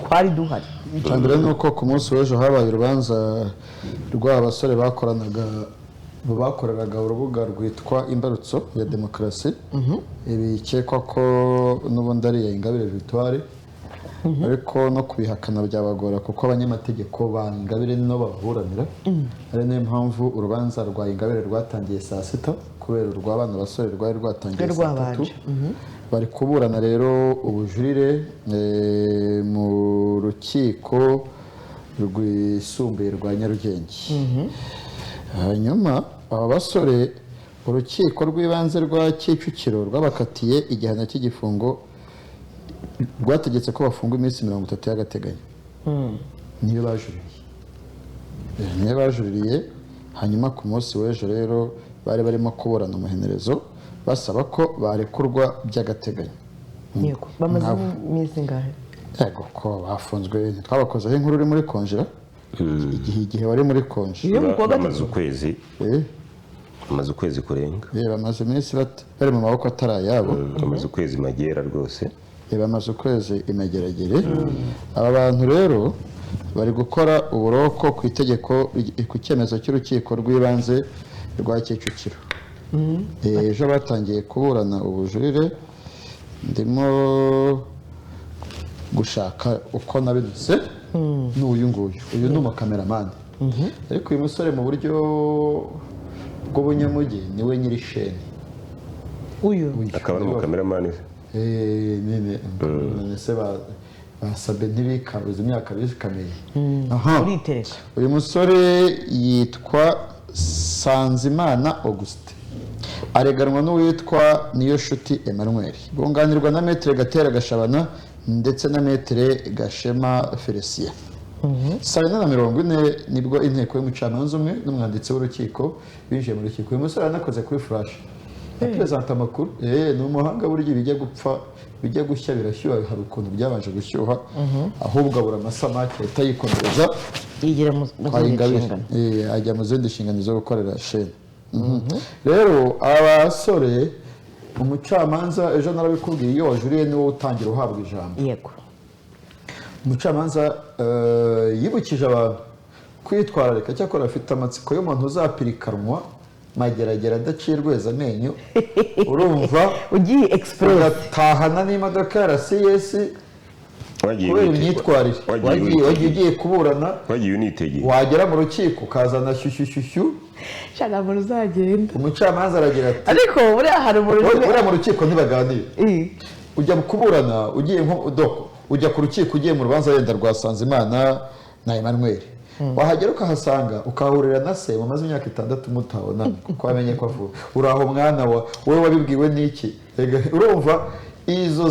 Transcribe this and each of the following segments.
twari duhari. Cyambere nuko ku munsi w'ejo habaye urubanza rw'abasore bakoreraga urubuga rwitwa Imbarutso ya Demokarasi, bikekwa ko n'ubundi ari ya Ingabire Victoire, ariko no kubihakana byabagora kuko abanyamategeko ba Ingabire no baburanira, ari niyo mpamvu urubanza rwa Ingabire rwatangiye saa 6 kubera urw'abana basore rwari rwatangiye saa 3. Bari kuburana rero ubujurire mu rukiko rwisumbuye rwa Nyarugenge. Hanyuma aba basore urukiko rw'ibanze rwa Kicukiro rwabakatiye igihano cy'igifungo, rwategetse ko bafungwa iminsi 30 y'agateganyo. niyo bajuririye. Hanyuma ku munsi w'ejo rero bari barimo kuburana umuhenerezo basaba ko barekurwa by'agateganyo. Yego, bamaze iminsi ngahe? Yego, ko bafunzwe twabakozeho inkuru uri muri konjira. Igihe wari muri konjira bamaze ukwezi kurenga. Bamaze iminsi bari mu maboko atari ayabo. Bamaze ukwezi magera rwose. Bamaze ukwezi imageragere. Aba bantu rero bari gukora uburoko ku itegeko ku cyemezo cy'urukiko rw'ibanze rwa Kicukiro. Ejo batangiye kuburana ubujurire, ndimo gushaka uko nabidutse n'uyu nguyu. Uyu ni umukameramani, ariko uyu musore mu buryo bw'ubunyamugi niwe nyiri sheni. Uyu akaba ari umukameramani. Se basabe ntibikabuze imyaka bikameye. Uritereka. Uyu musore yitwa Sanzimana Auguste, areganwa n'uwitwa Niyonshuti Emmanuel, bunganirwa na Maître Gatera Gashabana ndetse na Maître Gashema Felicien. Saa 4:40 nibwo inteko y'umucamanza umwe n'umwanditsi w'urukiko binjiye mu rukiko. Uyu musore yanakoze kuri flash apresenta amakuru. Ni umuhanga buryo bijya gushya birashyuha, hari ukuntu byabanje gushyuha, ahubwo abura amasamake ahita yikomereza yigira mu nshingano, ajya mu zindi nshingano zo gukorera sheni. Rero abasore umucamanza ejo narabikubwiye, iyo wajuriye niwo utangira uhabwa ijambo. Yego, umucamanza yibukije abantu kwitwararika, cyakora afite amatsiko y'umuntu uzapirikanwa mageragera adacirweza amenyo. Urumva ugiye express ugatahana n'imodoka ya RCS kubera imyitwarire. Wagiye ugiye kuburana, wagiye unitegeye, wagera mu rukiko ukazana shyushyushyushyu, shaka ngo uzagenda. Umucamanza aragira ati ariko buriya hari buriya mu rukiko ntibaganira. Ujya kuburana ugiye nko doko, ujya ku rukiko ugiye mu rubanza yenda rwa Sanzimana na Emmanuel, wahagera ukahasanga ukahurira na se mumaze imyaka 6 mutabonana kuko wamenye ko avuga. Uraho mwana wowe wabibwiwe n'iki? Urumva izo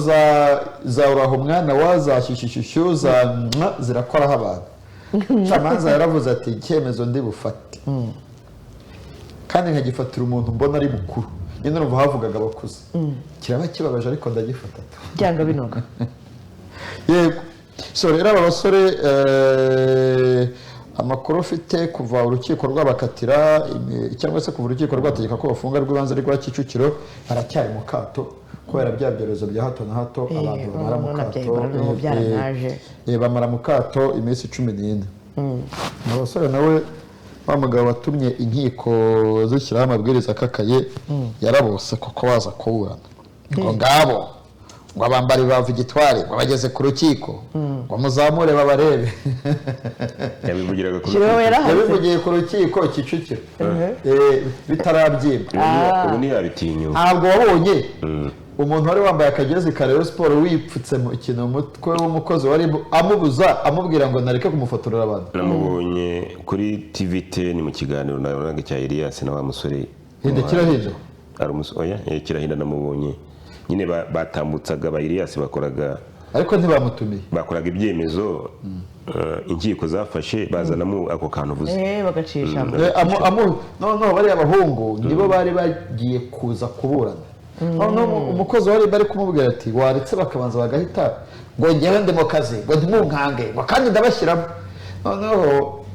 za uraho mwana wazashyushyushyushyu zirakoraho abantu. Camanza yaravuze ati icyemezo ndi bufate kandi nkagifatira umuntu mbona ari mukuru. Nyine urumva havugaga abakuze, kiraba kibabaje ariko ndagifata byanga binoga. Yego, so rero aba basore amakuru ufite kuva urukiko rwabakatira cyangwa se kuva urukiko rwategeka ko bafunga rw'ibanze rwa Kicukiro, baracyari mu kato kubera bya byerezo bya hato na hato. Abantu bamara mu kato bamara mu kato iminsi 14. Abasore nawe wa mugabo watumye inkiko zishyiraho amabwiriza akakaye yarabose kuko baza kuburana ngo ngabo ngo abambari ba Victoire ngo bageze ku rukiko ngo muzamure babarebe. Yabivugiye ku rukiko Kicukiro bitarabyimba. Ubu ntiyabitinyuka. Ntabwo wabonye umuntu wari wambaye akagezi ka Rayon Sport wipfutse mu ikintu umutwe w'umukozi wari amubuza amubwira ngo nareke kumufotorera abantu? Namubonye kuri TV10 mu kiganiro nabonaga cya Elias na wa musore. Kirahinda ari umusoya Kirahinda namubonye nyine batambutsaga ba Elias bakoraga, ariko ntibamutumiye, bakoraga ibyemezo inkiko zafashe bazanamo ako kantu uvuze bagacisha no bari abahungu nibo bari bagiye kuza kuburana. Umukozi wari bari kumubwira ati waretse bakabanza bagahita ngo ngewe ndi mu kazi ngo ntimunkange ngo kandi ndabashyiramo. Noneho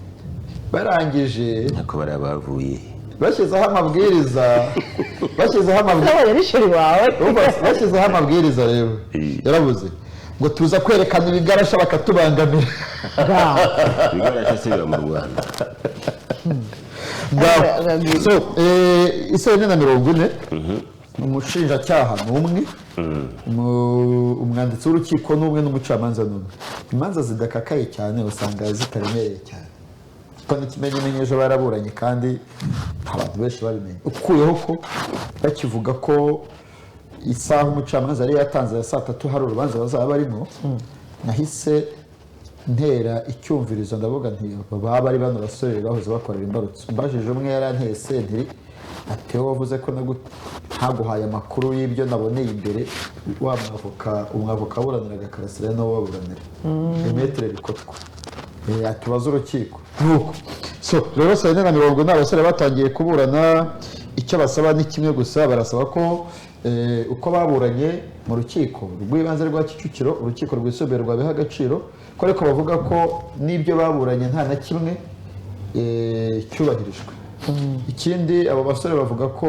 barangije ako bari abavuye bashyizeho amabwiriza bashyizeho amabwiriza rero yarabuze ngo tuza kwerekana ibigarasha bakatubangamira. ibigarasha si biba mu Rwanda. So isaha 4:40 umushinjacyaha n'umwe, umwanditsi w'urukiko n'umwe, n'umucamanza n'umwe. Imanza zidakakaye cyane usanga zitaremereye cyane, kuko n'ikimenyimenyi ejo baraburanye kandi abantu benshi babimenye, ukuyeho ko bakivuga ko isaha umucamanza yari yatanze ya 3:00 hari urubanza bazaba barimo. Nahise ntera icyumvirizo ndavuga nti baba ari bano basore bahoze bakorera imbarutso. Mbajije umwe yaranteye sentiri ati wowe wavuze ko ntaguhaye amakuru y'ibyo naboneye imbere, wa umwavoka aburaniraga Karasira nawe waburanira Demetre Bikotwa atubaza urukiko nuko. So rero saa 4:40 n'abasore batangiye kuburana. Icyo basaba ni kimwe gusa, barasaba ko uko baburanye mu rukiko rw'ibanze rwa Kicukiro, urukiko rwisumbuye rwabiha agaciro, ko ariko bavuga ko n'ibyo baburanye nta na kimwe cyubahirijwe. Ikindi abo basore bavuga ko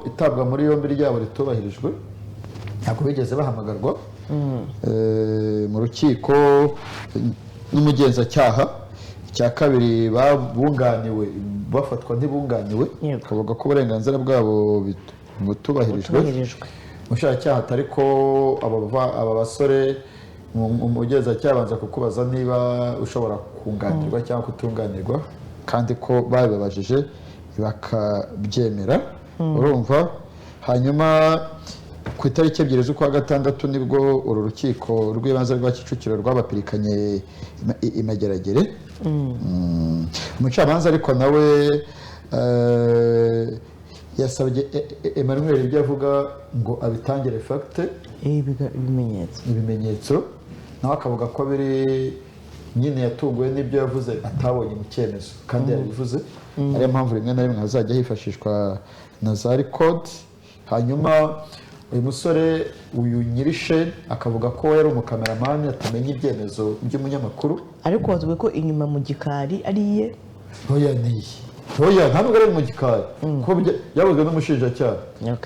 itabwa muri yombi ryabo ritubahirijwe, ntabwo bigeze bahamagarwa mu rukiko n'umugenzacyaha. Icya kabiri babunganiwe bafatwa ntibunganiwe, bavuga ko uburenganzira bwabo butubahirijwe. Umushinjacyaha atari ko aba basore umugenzacyaha abanza kukubaza niba ushobora kunganirwa cyangwa kutunganirwa, kandi ko babibabajije bakabyemera, urumva. Hanyuma ku itariki 2 z'ukwa gatandatu nibwo uru rukiko rw'ibanze rwa Kicukiro rwabapirikanye imageragere. Umucamanza ariko nawe yasabye Emmanuel ibyo avuga ngo abitangire fagite ibimenyetso, nawe akavuga ko biri nyine yatunguwe n'ibyo yavuze atabonye mu cyemezo kandi yabivuze, ariyo mpamvu rimwe na rimwe hazajya hifashishwa na za record. Hanyuma uyu musore uyu Nyirishe akavuga ko yari umukameramani atamenya ibyemezo by'umunyamakuru, ariko wazwe ko inyuma mu gikari ari iye. Oya ntabwo ari mu gikari, ko yabuzwe n'umushinjacyaha.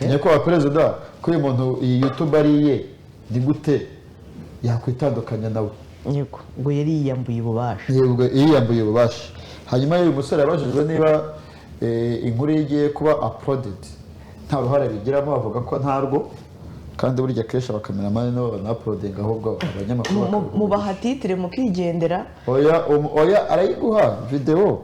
Nyakubahwa perezida, ko uyu muntu iyi YouTube ari iye, ni gute yakwitandukanya nawe? Yego, ngo yari yiyambuye ububasha. Yego, yiyambuye ububasha. Hanyuma uyu musore yabajijwe niba inkuru igiye kuba uploaded nta ruhare bigiramo, bavuga ko ntarwo, kandi burya kenshi abakameramani nabo banaplodinga, ahubwo abanyamakuru mu bahatitire mukigendera. Oya arayiguha video,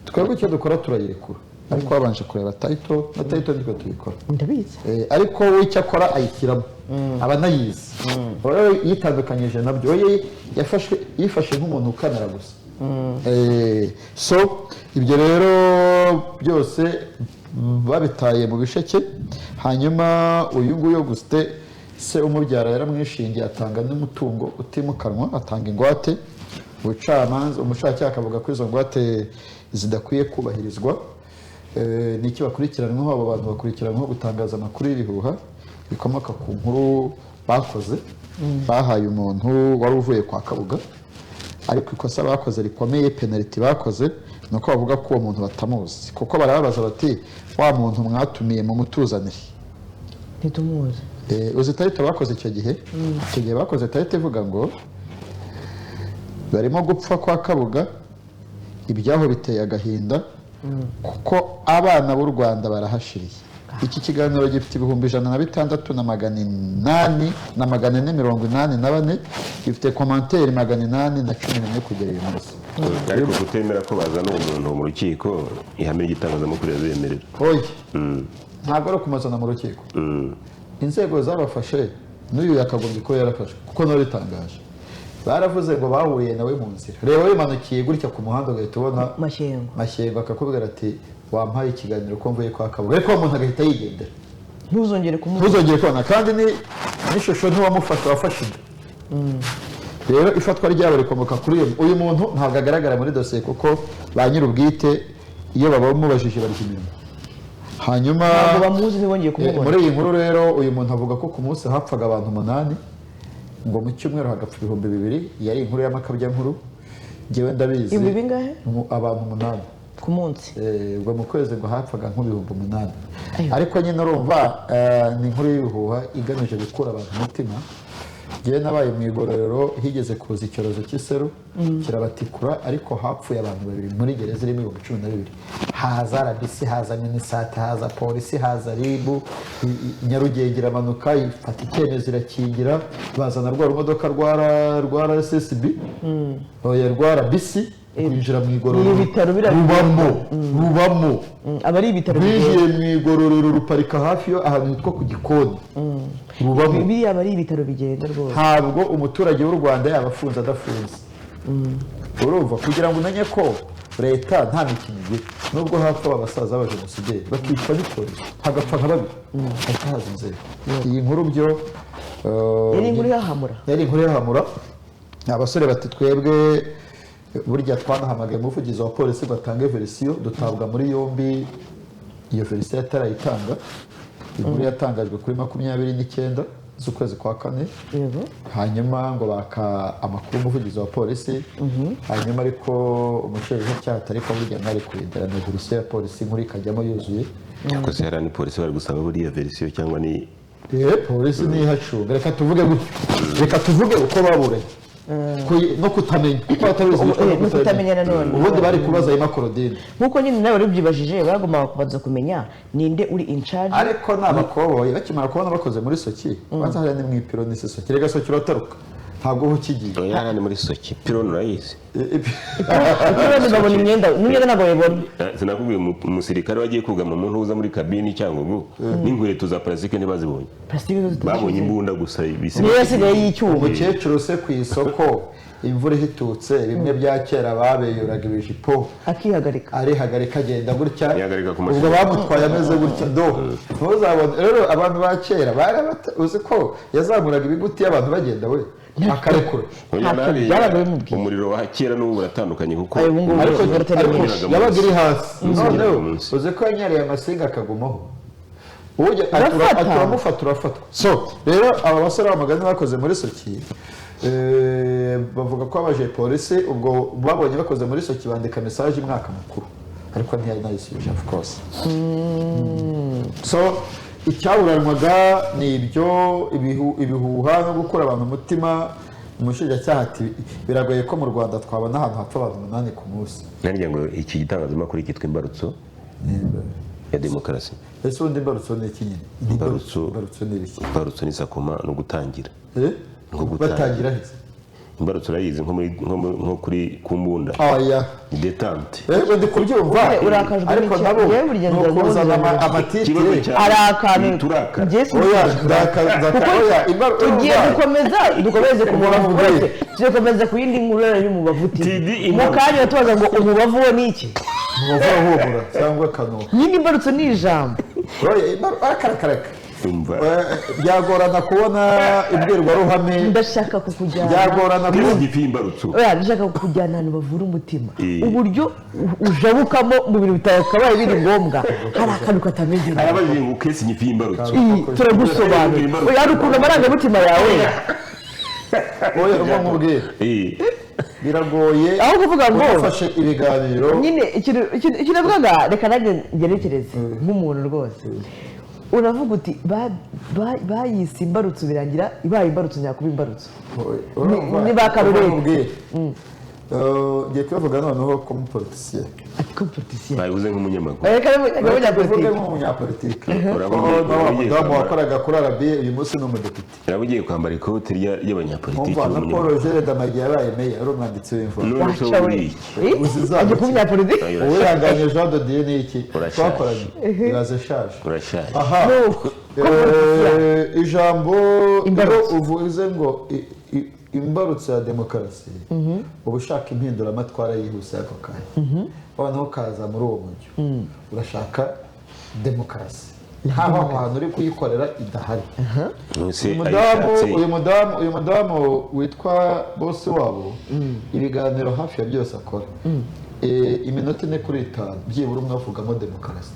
twebwe icyo dukora turayirekura, ariko babanje kureba title na title niko tuyikora. Ndabizi. Ariko we icyo akora ayishyiramo abanayizi. Rero yitandukanyije nabyo, yifashe nk'umuntu ukanara gusa. So ibyo rero byose babitaye mu bisheke. Hanyuma uyu nguyu Augustin se umubyara yaramwishingiye, atanga n'umutungo utimukanwa, atanga ingwate. Umushinjacyaha akavuga ko izo ngwate zidakwiye kubahirizwa. Niki bakurikiranweho? Abo bantu bakurikiranweho gutangaza amakuru y'ibihuha bikomoka ku nkuru bakoze, bahaye umuntu wari uvuye kwa Kabuga, ariko ikosa bakoze rikomeye, penalty bakoze nuko bavuga ko uwo muntu batamuzi, kuko barababaza bati wa muntu mwatumiye mu mutuzanire ntitumuzi. Uzi tarite bakoze icyo gihe? Icyo gihe bakoze tarite ivuga ngo barimo gupfa kwa Kabuga, ibyaho biteye agahinda kuko abana b'u Rwanda barahashiriye. Iki kiganiro gifite ibihumbi 1,884 gifite komantere 811 kugera uyu munsi. Ariko kutemera ko bazana umuntu mu rukiko ihame ry'itangazamakuru yabemerera. Oya ntabwo ari kumazana mu rukiko. Inzego zabafashe n'uyu yakagombye ko yarafashwe, kuko nawe bitangaje. Baravuze ngo bahuriye nawe mu nzira, reba wimanukiye gutya ku muhanda ugahita ubona Mashyengo akakubwira ati wampaye ikiganiro ko mvuye kwa Kabuga, ariko umuntu agahita yigendera, ntuzongere kubona, kandi n'ishusho ntiwamufasha, wafashe inda. Rero ifatwa ryabo rikomoka kuri uyu muntu, ntabwo agaragara muri dosiye kuko ba nyir'ubwite iyo babamubajije barya imirimo. Hanyuma muri iyi nkuru rero uyu muntu avuga ko ku munsi hapfaga abantu 8, ngo mu cyumweru hagapfa 2,000. Yari inkuru y'amakabya nkuru, ngewe ndabizi abantu 8 ku munsi, ubwo mu kwezi ngo hapfaga nk'8,000. Ariko nyine urumva ni inkuru y'ibihuha igamije gukura abantu umutima. ngewe nabaye mu igororero higeze kuza icyorezo cy'iseru kirabatikura ariko hapfuye abantu 2 muri gereza irimo 12 haza RBC haza minisate haza polisi haza ribu Nyarugenge iramanuka ifata icyemezo irakingira bazana rwa rumodoka rwa RSSB oya rwa RBC kwinjira mu igororero rubamo abari ibitaro bigiye mu igororero ruparika hafi yo ahantu hitwa ku Gikoni rubamo biriya bari ibitaro bigenda rwose ntabwo umuturage w'u Rwanda yaba afunze adafunze urumva kugira ngo umenye ko leta nta mikino igira nubwo hapfa abasaza b'abajenosideri bakicwa n'icyorezo hagapfa nka 2 hahita haza inzego iyi nkuru byo yari inkuru yahamura abasore bati twebwe burya twanahamagaye umuvugizi wa polisi batange verisiyo dutabwa muri yombi iyo verisiyo yatarayitanga inkuru yatangajwe kuri 29 z'ukwezi kwa 4 hanyuma ngo baka amakuru umuvugizi wa polisi hanyuma ariko umushinjacyaha atariko burya mwari kurindira na verisiyo ya polisi inkuru ikajyamo yuzuye yakoze hari ni polisi bari gusaba buriya verisiyo cyangwa ni polisi ni ihacunga reka tuvuge uko baburanye no kutamenya no kutamenya nanone ubundi bari kubaza Emma Claudine nkuko nyine nawe rubyibajije bagomba kubanza kumenya ninde uri in charge ariko n'abakoboye bakimara kubona bakoze muri Soki baza hari ni mu ipironi Soki rega Soki urataruka ntabwo ho kigiye oya ni muri Soki pironi urayizi pironi babona imyenda ntabwo yabona sinakubwiye umusirikare wagiye kugama umuntu uza muri kabini cyangwa ngo n'inkweto za plastique ntibazibonye babonye imbunda gusa niyo yasigaye y'icyuma umukecuru se ku isoko imvura ihitutse bimwe bya kera babeyuraga ibijipo arihagarika agenda gutya ubwo bamutwaye ameze gutya ntuzabone rero abantu ba kera uzi ko yazamuraga ibiguti y'abantu bagenda we akarekura umuriro wa kera n'ubu buratandukanye kuko yabaga iri hasi uzi ko yanyariye amasinga akagumaho turamufata urafatwa so rero aba basore b'amagana bakoze muri Soki bavuga ko abaje polisi ubwo babonye bakoze muri Soki bandika message imwaka mukuru ariko ntiyari nayisubije of course so icyaburanwaga ni ibyo ibihuha no gukura abantu umutima umushinjacyaha ati biragoye ko mu Rwanda twabona ahantu hapfa abantu 8 ku munsi nanjye ngo iki gitangazamakuru kitwa imbarutso ya demokarasi ese undi imbarutso ni iki nyine imbarutso ni sakoma no gutangira batangira hese imbarutso urayizi nko kuri kumbunda oya detente ndi kubyumva ariko nabo no kuzana amatitire arakantu oya tugiye dukomeze ku mubavu wese tukomeze ku yindi nkuru y'umubavuti mu kanya tubaza ngo umubavu wo ni iki umubavu cyangwa kano nyine imbarutso ni ijambo oya akaraka byagorana kubona imbwirwaruhame ndashaka kukujyana byagorana kubona ndashaka kukujyana ahantu bavura umutima uburyo ujabukamo mu bintu bitakabaye biri ngombwa hari akantu katameze neza abajije ngo kesi nyifi imbarutso turagusobanura hari ukuntu amarangamutima yawe oya umubwire biragoye aho kuvuga ngo ufashe ibiganiro nyine ikintu avuga reka nanjye ngerekereze nk'umuntu rwose uravuga uti bayise imbarutso birangira ibaye imbarutso nyakuba imbarutso ni ba karurenge ngiye kubavuga noneho ko umupolitisiye bayibuze nk'umunyamakuru uvuge nk'umunyapolitike urabona wakoraga kuri arabiye uyu munsi ni umudepite yaba ugiye kwambara ikoti ry'abanyapolitike na Paul Gere Damage yabaye meya ari umwanditsi w'imvugo ajya kuba umunyapolitike uwihanganye Jean de Dieu ni iki twakoranye iraze urashaje ijambo uvuze ngo imbarutso ya demokarasi uba ushaka impinduramatwara yihuse ako kanya noneho ukaza muri uwo mujyo urashaka demokarasi ntaho ahantu uri kuyikorera idahari uyu mudamu witwa bosi wabo ibiganiro hafi ya byose akora iminota 4 kuri 5 byibura umwe avugamo demokarasi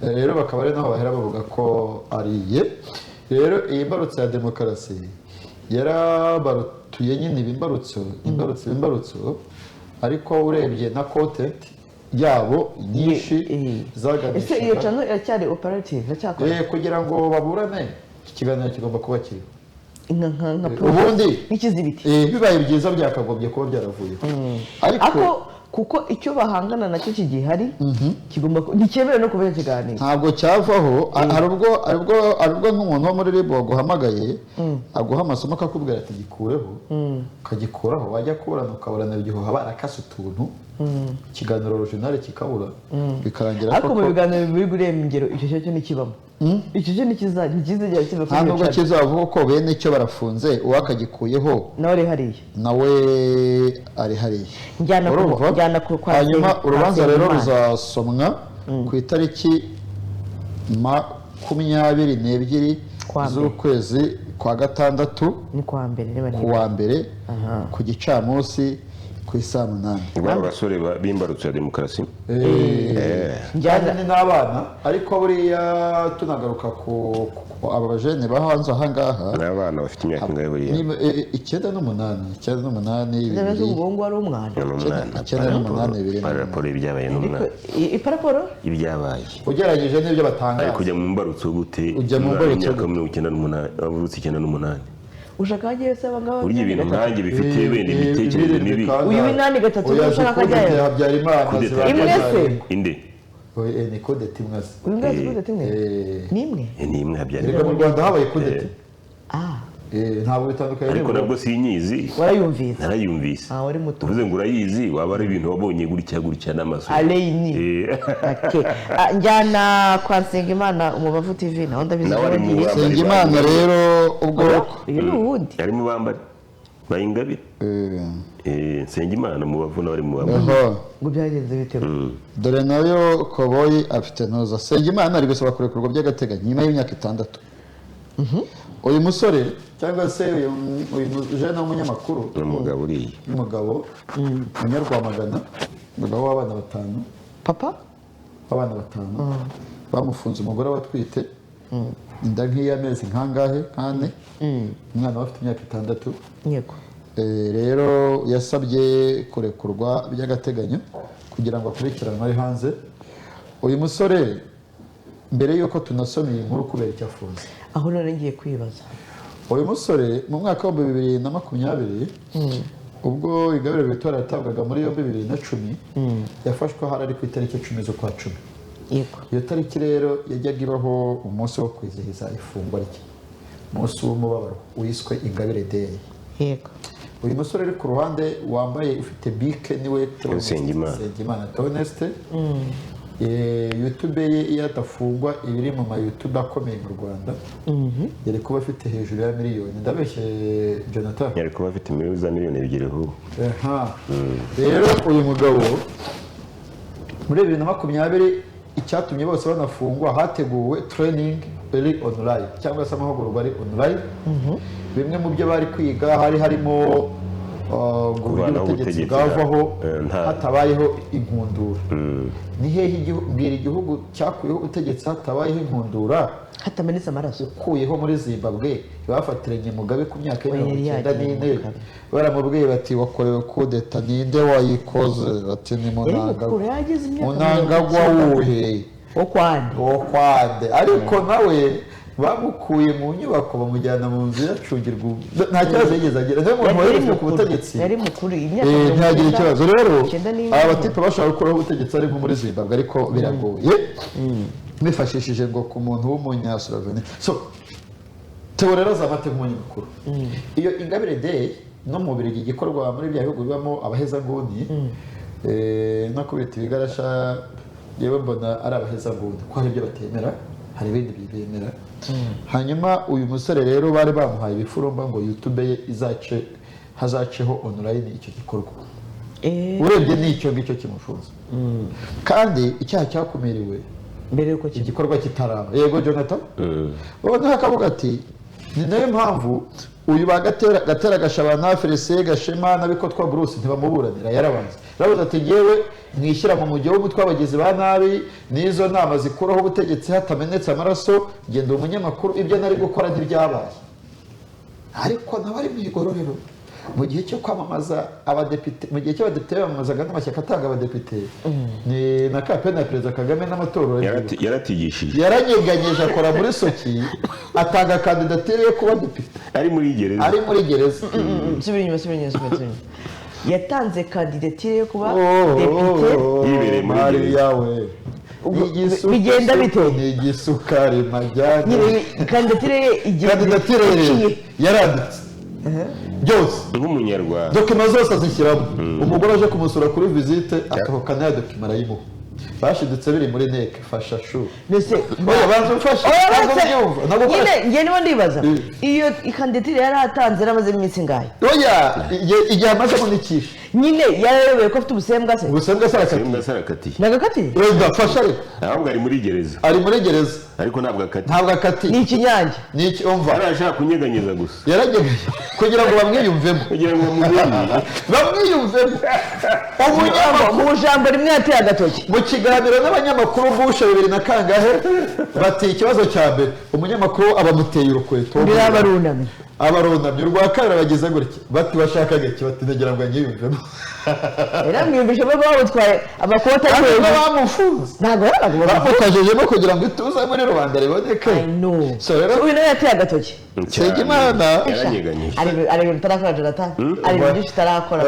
rero bakaba ari naho bahera bavuga ko ariye rero iyi mbarutso ya demokarasi yarabarutuye nyine imbarutso ariko urebye na content yabo nyinshi zaganisha ese iyo channel iracyari operative kugira ngo baburane iki kiganiro kigomba kuba kiriho nka ubundi nk'ikizibiti bibaye byiza byakagombye kuba byaravuyeho ariko kuko icyo bahangana nacyo kigihari kigomba nticyemerewe no kuba ikiganiro ntabwo cyavaho hari ubwo nk'umuntu wo muri ribo waguhamagaye aguha amasomo akakubwira ati gikureho ukagikuraho wajya kuburana ukaburana igihuha barakase utuntu ikiganiro original kikabura bikarangira ariko mu biganiro biri gurengero icyo cyo ntikibamo icyo cyo ntikizigera kiva nta nubwo kizavuga ko bene icyo barafunze uwakagikuyeho nawe ari hariya nawe ari hariya njyana kwa hanyuma urubanza rero ruzasomwa ku itariki 22 z'ukwezi kwa gatandatu ni kwa mbere ku wa mbere ku gicamunsi ku isaa 8 aba basore b'imbarutso ya demokarasi njyana n'abana ariko buriya tunagaruka ku aba bajene bahanze aha ngaha n'abana bafite imyaka ingahe buriya 9 nabyo ubwo ari umwana 9 paraporo ibyabaye n'umwana iparaporo ibyabaye ugeragije n'ibyo batangaza ari kujya mu mbarutso gute ujya mu mbarutso 98 avutse 98 ushaka hagiye se abangaba burya ibintu nkanjye bifitiye bene imitekerereze mibi uyu winani gatatu ushaka kajyayo imwe se inde ni kodeti imwe se uyu ngazi kodeti imwe ni imwe habyari reka mu Rwanda habaye kodeti ntabwo bitandukanye ariko nabwo sinyizi warayumvise narayumvise wari muto uvuze ngo urayizi waba ari ibintu wabonye gutya n'amaso aleyini njyana kwa Nsengimana Umubavu TV naho ndabizi wagiye Nsengimana rero ubwo uyu ni uwundi yari mu bambari bayingabire Nsengimana Umubavu nawe ari mu bambari ngo byagenze bite dore nayo Koboyi afite ntuza Nsengimana ari gusaba kurekurwa by'agateganyo nyuma y'imyaka 6 uyu musore cyangwa se uyu jana w'umunyamakuru umugabo uriye umugabo Munyarwamagana umugabo w'abana 5 papa w'abana 5 bamufunze umugore watwite inda nk'iy'amezi nkangahe nkane umwana afite imyaka 6 yego rero yasabye kurekurwa by'agateganyo kugira ngo akurikiranwe ari hanze uyu musore mbere yuko tunasomeye inkuru kubera icyo afunze aho none ngiye kwibaza uyu musore mu mwaka wa 2020 ubwo Ingabire Victoire yatabwaga muri yombi 2010 yafashwe ahari ari ku itariki 10 z'ukwa 10 yego iyo tariki rero yajyaga ibaho umunsi wo kwizihiza ifungwa rye umunsi w'umubabaro wiswe Ingabire Day yego uyu musore uri ku ruhande wambaye ufite bike niwe Nsengimana Honeste YouTube ye iyo adafungwa ibiri mu ma YouTube akomeye mu Rwanda yari kuba afite hejuru ya miliyoni ndabeshye Jonathan yari kuba afite miliyoni 2 ahubwo rero uyu mugabo muri 2020 icyatumye bose banafungwa hateguwe training eri online cyangwa se amahugurwa ari online bimwe mu byo bari kwiga harimo uburyo ubutegetsi bwavaho hatabayeho inkundura ni hehe mbwira igihugu cyakuyeho ubutegetsi hatabayeho inkundura hatamenetse amaraso ukuyeho muri Zimbabwe bafatiranye Mugabe ku myaka ya 94 baramubwiye bati wakorewe kudeta ninde wayikoze bati ni Munangagwa wuhe okwande ariko nawe bamukuye mu nyubako bamujyana mu nzu yacungirwa nta kibazo yigeze agira niyo muntu waherejwe ku butegetsi yari mukuru ntagira ikibazo rero aba batipe bashaka gukuraho ubutegetsi ari nko muri Zimbabwe ariko biragoye bifashishije ngo ku muntu w'umunyasloveni so Theo rero azamate nk'umunyamakuru iyo Ingabire Day no mu Bubiligi gikorwa muri bya bihugu bibamo abahezanguni no kubita ibigarasha yewe mbona ari abahezanguni ko hari ibyo batemera hari ibindi bibemera hanyuma uyu musore rero bari bamuhaye ibifurumba ngo YouTube ye hazaceho online icyo gikorwa urebye n'icyo ngicyo kimufunze kandi icyaha cyakumiriwe mbere yuko igikorwa kitaraba yego Jonathan ubona hakavuga ati ni nayo mpamvu uyu Gatera Gashabana Felicien Gashema n'abikotwa Bruce ntibamuburanira yarabanze rabuze ati ngewe mwishyira mu mujyi w'umutwe w'abagizi ba nabi n'izo nama zikuraho ubutegetsi hatamenetse amaraso ngenda umunyamakuru ibyo nari gukora ntibyabaye ariko nawe ari mu igororero mu gihe cyo kwamamaza abadepite, mu gihe cy'abadepite bamamazaga n'amashyaka atanga abadepite, ni na kampeni ya perezida Kagame n'amatora yaratigishije, yaranyeganyeje akora muri soki, atanga kandidatire yo kuba depite ari muri gereza. subira inyuma. Yatanze kandidatire yo kuba depite yibereye muri gereza. Bigenda bite? Ni igisukari majyane. Kandidatire ye yaranditse byose nk'umunyarwanda, dokima zose azishyiramo. Umugore aje kumusura kuri visite asohokana ya dokima arayimuha. Bashidutse biri muri neke fasha shu. Nese oya banza ufashe nyine ngiye niba ndibaza iyo kandidatire yaratanze namaze iminsi ngahe. Oya igihe amaze kunikisha nyine yarayoboye ko afite ubusembwa se. Ubusembwa sarakati nagakati oya fasha ariko ahubwo ari muri gereza, ariko ntabwo akati ni ikinyange ni iki umva arashaka kunyeganyeza gusa, yaragejeje kugira ngo bamwiyumvemo mu jambo rimwe yateye agatoki mu kiganiro n'abanyamakuru Busha 2000 na kangahe bati ikibazo cya mbere umunyamakuru abamuteye urukweto abarunamye urwa kabiri bagize gutya bati bashakaga iki bati ndagira ngo anyiyumvemo yaramwiyumvishe bwo bamutwaye amakoti agiye bamufunze ntabwo bamukajejemo kugira ngo ituze muri rubanda riboneke. So rero uyu nawe yateye agatoki Segimana yaranyeganyije, ari utarakora Jonathan, ari byinshi utarakora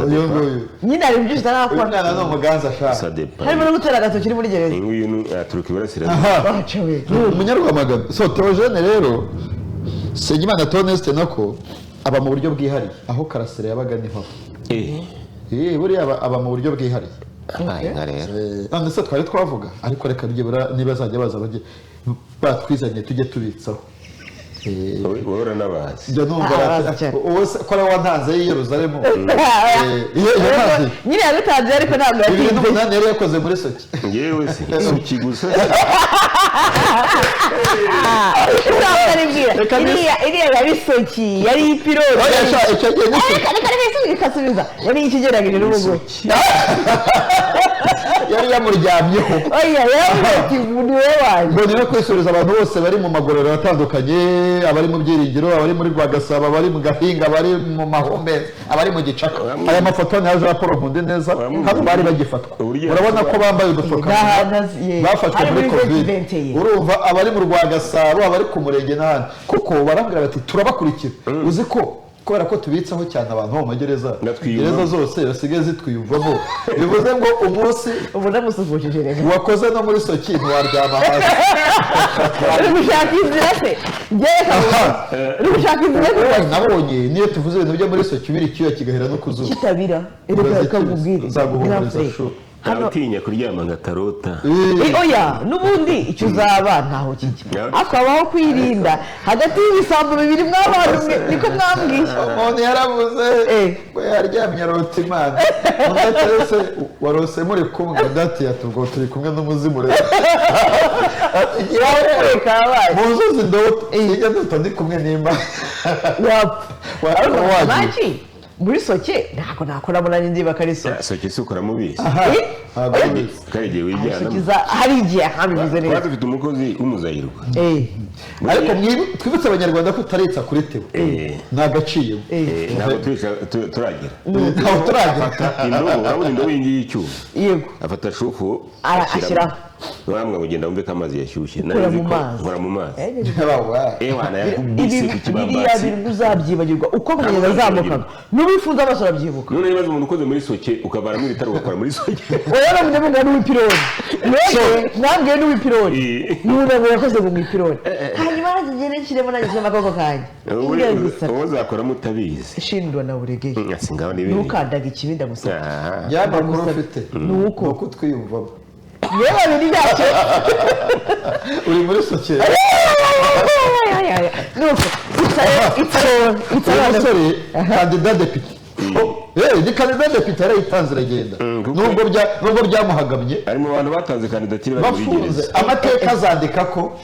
uyu nguyu nyine ari byinshi utarakora. umwana no muganza ashaka harimo no gutera agatoki muri gereza. nguyu aturuka iburasirazuba, umunyarwamagana. So Theogene rero Segimana Toneste nako aba mu buryo bwihariye, aho Karasira yabaga niho buriya aba mu buryo bwihariye. None se twari twavuga ariko reka byibura niba azajya baza bajye batwizanye tujye tubitsaho. wowe n'abazi Njya numva ko ari wantanze i Yerusalemu. Nyine yabitanze ariko ntabwo yatinze. 2008 yari yakoze muri soki. Ngewe soki gusa. Iriya yari soki, yari ipironi. Yari ikigerageje n'umugore. Yari yamuryamyeho. Oya yari ni we wanjye. Ngo niwe kwisubiza abantu bose bari mu magororero atandukanye, abari mu byiringiro, abari muri Rwagasabo, abari mu Gahinga, abari mu Mahombe, abari mu Gicaka. Aya mafoto ni ya Paul Nkunde neza, hano bari bagifatwa. Urabona ko bambaye udupfukamunwa bafashwe muri Covid. Urumva abari mu Rwagasabo, abari ku Murenge n'ahandi, kuko barambwira bati turabakurikira. Uzi ko kubera ko tubitsaho cyane abantu mu magereza, gereza zose basigaye zitwiyumvamo. Bivuze ngo umunsi ubona musuvuje rero wakoze no muri soki ntiwaryama hasi. Uri gushaka inzira se? Uri gushaka inzira se? Nabonye niyo tuvuze ibintu byo muri soki biri kiyo kigahera no kuzuba kitabira ereka kamubwire zaguhumuriza shu. Utinya kuryama ngatarota. Oya nubundi icyo uzaba ntaho kijya, akabaho kwirinda hagati y'ibisambo bibiri mw'abantu niko mwambwiye. Umuntu yaravuze ngo yaryamye arota Imana, unaterese warose muri kumwe dati yatubwo turi kumwe n'umuzimu rero. Muzuzi ndoto ijya ndota ndi kumwe n'Imana. Maki muri soke ntabwo nakoramo n'indi bakariso. Soke si ukora mubizi. Karigiye wijyana. Hari igihe habivuze neza. Dufite umukozi w'umuzayirwa. Ariko twibutse abanyarwanda ko utaretsa kuri Theo. Nagaciye. Ntabwo turagira. Ntabwo turagira. Indobo, urabona indobo y'ingiyi y'icyuma. Yego. Afata shufu ashyiraho. Wamwe ugenda wumve ko amazi yashyushye. Nkora mu mazi. Ewana yakubise ku kibambasi. Biriya bintu uzabyibagirwa uko kugenda azamukaga. N'ubifuza amaso arabyibuka. None nibaza umuntu ukoze muri soke ukavaramo ibitaro ugakora muri soke. Oya ndavuga n'uwipironi. Mwambwiye n'uwipironi. N'ubu yakoze mu ipironi. Hanyuma aragenda kiremo nagize amakoko kanje. Uwo uzakoramo utabizi. Shindwa na uregeye. Ngaho ni ibindi. Nukandaga ikibinda gusa. Yaba kurufite. Nuko twiyumvamo. Yewe bindi byacyo. Uri muri soke. Nuko it's umusore kandida depite. Ni kandida depite yarayitanze iragenda. Nubwo byamuhagamye. Ari mu bantu batanze kandidatire bari muri gereza. Amateka azandika ko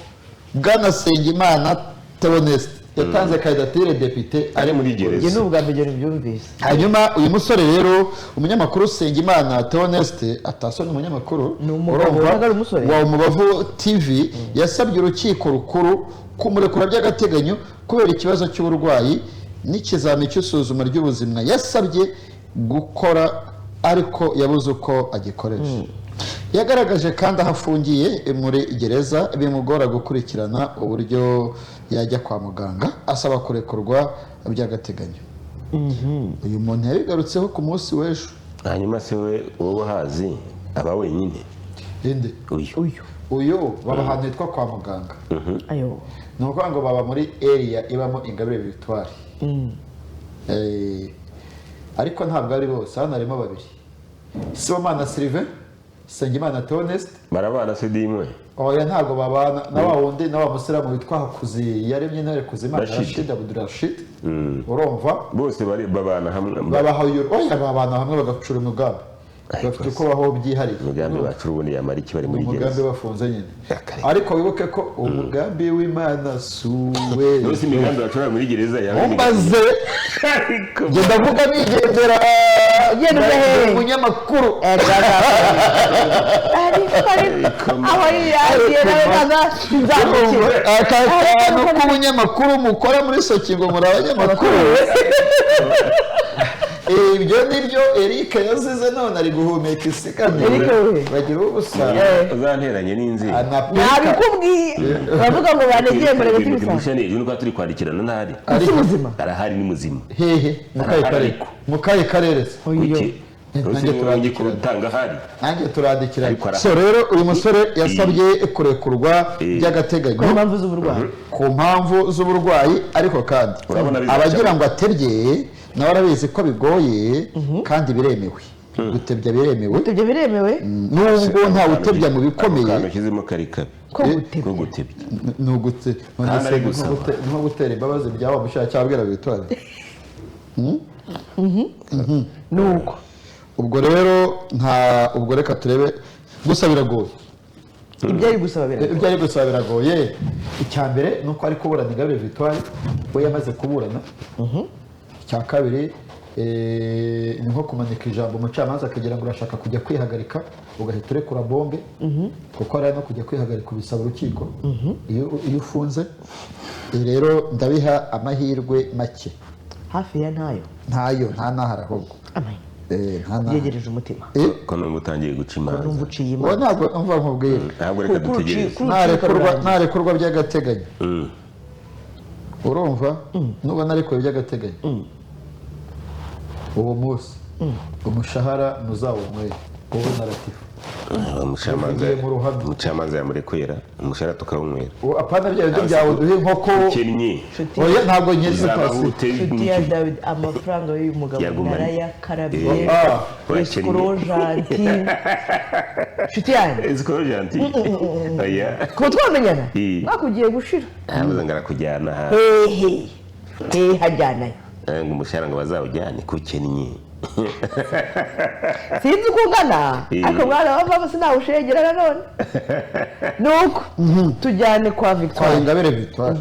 Bwana Segimana Theoneste yatanze kandidatire depite ari muri gereza. Nge n'ubwa mbere byumvise. Hanyuma uyu musore rero umunyamakuru Segimana Theoneste atasoni umunyamakuru wa Umubavu TV yasabye urukiko rukuru kumurekura by'agateganyo kubera ikibazo cy'uburwayi n'ikizami cy'isuzuma ry'ubuzima yasabye gukora ariko yabuze uko agikoresha. Yagaragaje kandi aho afungiye muri gereza bimugora gukurikirana uburyo yajya kwa muganga, asaba kurekurwa by'agateganyo. Uyu muntu yabigarutseho ku munsi w'ejo. hanyuma se wowe hazi aba wenyine Inde uyu baba ahantu hitwa kwa muganga. ayo Ni ukuvuga ngo baba muri area ibamo Ingabire Victoire. Ariko ntabwo ari bose, hano harimo babiri, Sibomana Sylvain, Nsengimana Theoneste. barabana se dimwe Oya ntabwo babana na wa wundi na wa musiramu witwa Hakuzi yaremye ntare Kuzimana Rashid Abdurashid. Urumva bose babana hamwe babana hamwe bagacura umugambi, bafite uko baho byihariye. umugambi wacu ubundi yamara iki bari muri umugambi gereza bafunze nyine. Ariko wibuke ko umugambi w'Imana suwe yose imigambi bacura muri gereza umbaze genda vuga bigendera umunyamakuru aho yagera kaza nzamukira akantu k'umunyamakuru mukora muri Sokigo muri abanyamakuru. Ibyo nibyo Eric yazize none ari guhumeka isigamye bagira ubusa uzanteranye n'inzi nabikubwiye bavuga ngo banegeye muri gusa ni nuko turi kwandikirana ntari ari muzima arahari ni muzima hehe mukaye karere nanjye turandikirana hari nanjye turandikirana. So rero uyu musore yasabye kurekurwa by'agateganyo ku mpamvu z'uburwayi ariko kandi abagira ngo atebye nawe arabizi ko bigoye kandi biremewe. Gutebya biremewe nubwo nta utebya mu bikomeye kandi ukizemo karikabi ko gutebya no gutera imbabazi byaba mushaka cyabwira Victoire. nuko ubwo rero ubwo reka turebe gusa biragoye. ibyo ari gusaba biragoye. Icya mbere nuko ari kuburana Ingabire Victoire we yamaze kuburana. Icya kabiri ni nko kumanika ijambo umucamanza akagira ngo urashaka kujya kwihagarika ugahita urekura bombe kuko ari no kujya kwihagarika ubisaba urukiko iyo ufunze. Rero ndabiha amahirwe make hafi ya ntayo nta nahara ahubwo yegereje umutima ko numva utangiye guca imanza numva uciye imanza ntabwo umva nkubwira ntabwo reka dutegereze narekurwa by'agateganyo. Urumva nuba narekuwe by'agateganyo uwo munsi umushahara muzawunywera wowe na Latifa. umucamanza yamurekwera umushahara tukawunywera apana byawe duhe inkoko oya ntabwo nyeze pasi inshuti ya David amafaranga y'uyu mugabo narayakarabiye escrojanti inshuti yanjye escrojanti ko twamenyana bakugiye gushira abaza ngarakujyana hajyanayo ngo umushahara ngo bazawujyane kukennye sinzi uko ungana ariko mwana wavamo sinawushegera nanone nuko tujyane kwa Victoire Ingabire Victoire.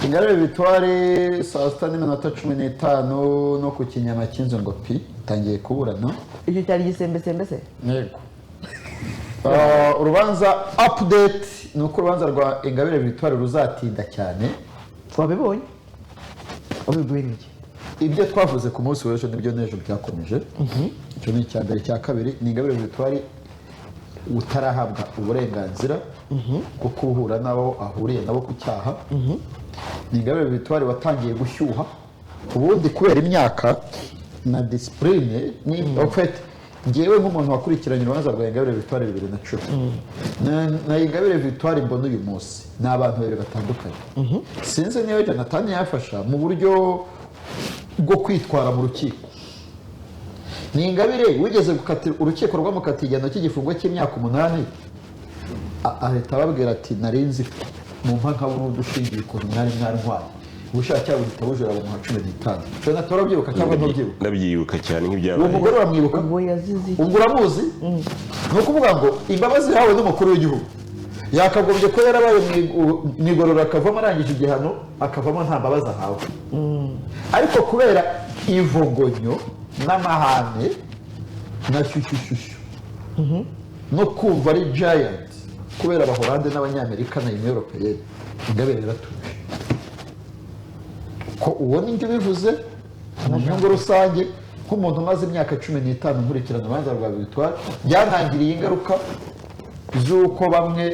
Ingabire Victoire saa 6:15 no ku kinyama cy'inzu ngo pi tangiye kuburana. icyo cyari gisembesembe se yego. Urubanza update nuko urubanza rwa Ingabire Victoire ruzatinda cyane. wabibonye n'iki ibyo twavuze ku munsi w'ejo nibyo n'ejo byakomeje. Icyo ni icya mbere. Cya kabiri ni Ingabire Victoire utarahabwa uburenganzira bwo kuhura n'abo ahuriye nabo ku cyaha. Ni Ingabire Victoire watangiye gushyuha ubundi kubera imyaka na discipline ni ofete. Ngewe nk'umuntu wakurikiranye urubanza rwa Ingabire Victoire 2010 na Ingabire Victoire mbona uyu munsi ni abantu babiri batandukanye. Sinzi niyo Jonathan yafasha mu buryo bwo kwitwara mu rukiko. Ni Ingabire wigeze gukatira urukiko rwamukatiye igihano cy'igifungo cy'imyaka 8 ahita ababwira ati narinzi mu mpaka burundu ushingiye ukuntu mwari ntwaye ubushake cyangwa butabujura mu 15. Jonathan urabyibuka cyangwa ntubyibuka? Ndabyibuka cyane nk'ibyabaye. Uwo mugore uramwibuka? Ubwo uramuzi? Ni ukuvuga ngo imbabazi yawe n'umukuru w'igihugu yakagombye ko yarabaye mu igorora akavamo arangije igihano akavamo nta mbabazi ahawe. Ariko kubera ivogonyo n'amahane na shyushyushyu no kumva ari giant kubera abahorande n'abanyamerika na Union Européenne Ingabire yaratuje ko ubona ibyo bivuze mu nyungu rusange nk'umuntu umaze imyaka 15 nkurikirana urubanza rwa Victoire byantangiriye ingaruka z'uko bamwe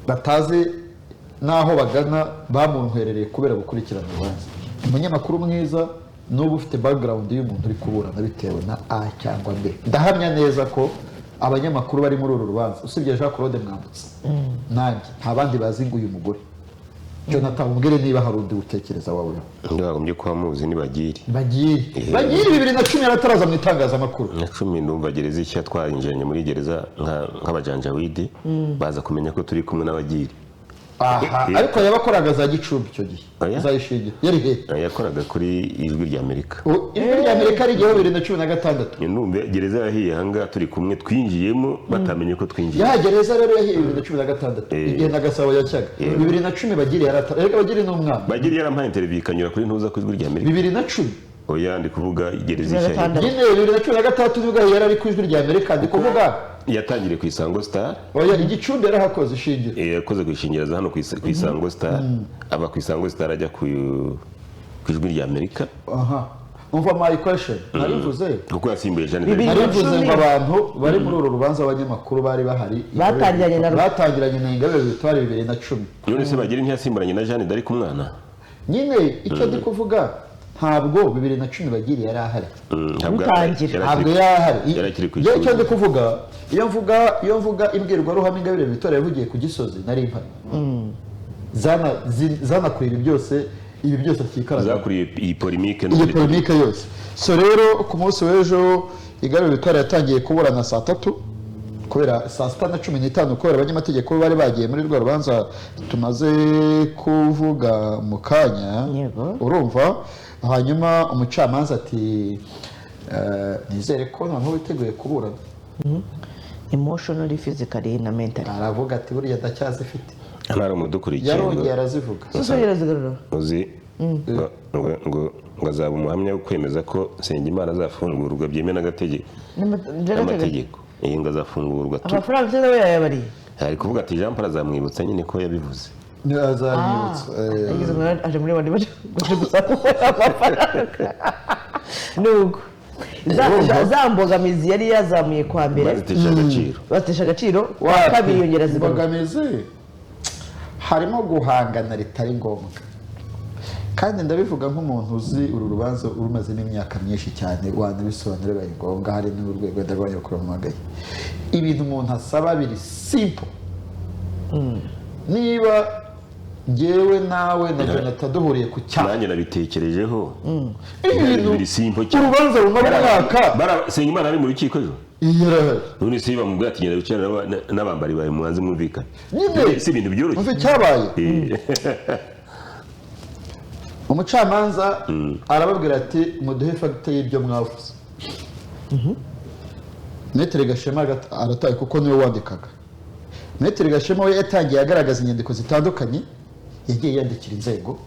batazi n'aho bagana bamuntwerereye kubera gukurikirana urubanza. Umunyamakuru mwiza n'ubu ufite background y'umuntu uri kuburana bitewe na A cyangwa B. Ndahamya neza ko abanyamakuru bari muri uru rubanza usibye Jean Claude Mwambutsa nanjye nta bandi bazi ngo uyu mugore Jonathan umbwire niba hari undi utekereza wawe. Ndagombye kwa muzi ni bagiri 2010 yarataraza mu itangazamakuru. Na 10 ndumva gereza ishya twarinjanye muri gereza nk'abajanjawidi baza kumenya ko turi kumwe n'abagiri. Aha ariko yabakoraga za Gicumbi cyo gihe zayishinge yari he yakoraga kuri ijwi rya Amerika. Ijwi rya Amerika ari gihe 2016 ndumva gereza yahiye hanga turi kumwe twinjiyemo batamenye ko twinjiye. Ya gereza rero yahiye 2016 igihe na Gasabo yacyaga 2010 bagiri yararega bagiri n'umwana bagiri yarampaye interview ikanyura kuri ntuza ku ijwi rya Amerika 2010 oya ndi kuvuga gereza ishya nyine 2013 nibwo yari ari ku ijwi rya Amerika ndi kuvuga yatangire ku Isango Star oya Igicumbi yarahakoze ishingiro yakoze kwishingiraza hano ku Isango Star aba ku Isango Star ajya ku ijwi rya Amerika. Aha umva my question narivuze kuko yasimbuye Jeanne narivuze ngo abantu bari muri uru rubanza abanyamakuru bari bahari batangiranye na Ingabire Victoire 2010 none se bagira ntiyasimburanye na Jeanne d'Arc umwana nyine icyo ndi kuvuga ntabwo 2010 bagiri yari ahari ntabwo yahari icyo ndi kuvuga iyo mvuga imbwirwaruhame Ingabire Victoire yavugiye ku Gisozi nari impari zanakurira ibi byose akikaraga zakuriye iyi polemique yose. So rero ku munsi w'ejo Ingabire Victoire yatangiye kuburana saa 3 kubera saa 6:15 kubera abanyamategeko bari bagiye muri rwa rubanza tumaze kuvuga mu kanya urumva. Hanyuma umucamanza ati nizere ko noneho witeguye kuburana emotionally physically na mentally. Aravuga ati buriya ndacyazifite ntari umudukurikiye yarongeye arazivuga uzi ngo azaba umuhamya wo kwemeza ko Nsengimana azafungurwa byemewe n'amategeko iyi ngo azafungurwa amafaranga se nawe yayabariye ari kuvuga ati Jean Paul azamwibutsa nyine ko yabivuze azamwibutsa yagize ngo aje muri bandi baje gusaba nuko za mbogamizi yari yazamuye kwa mbere batesha agaciro wa kabiri yongera zimbogamizi harimo guhangana ritari ngombwa kandi ndabivuga nk'umuntu uzi uru rubanza urumaze n'imyaka myinshi cyane wanabisobanura bibaye ngombwa hari n'urwego rw'abanyakuru mu magaye ibintu umuntu asaba biri simple niba ngewe nawe na Jonathan duhuriye ku cyane nanjye nabitekerejeho ibintu biri simple cyane urubanza rumara mwaka Nsengimana ari mu rukiko ejo none se bamubwira ati ngenda bicara n'abambari bawe muhanze mwumvikane si ibintu byoroshye muve cyabaye umucamanza arababwira ati muduhe fagite y'ibyo mwavuze Maître Gashema arataye kuko niwe wandikaga Maître Gashema we yatangiye agaragaza inyandiko zitandukanye yagiye yandikira inzego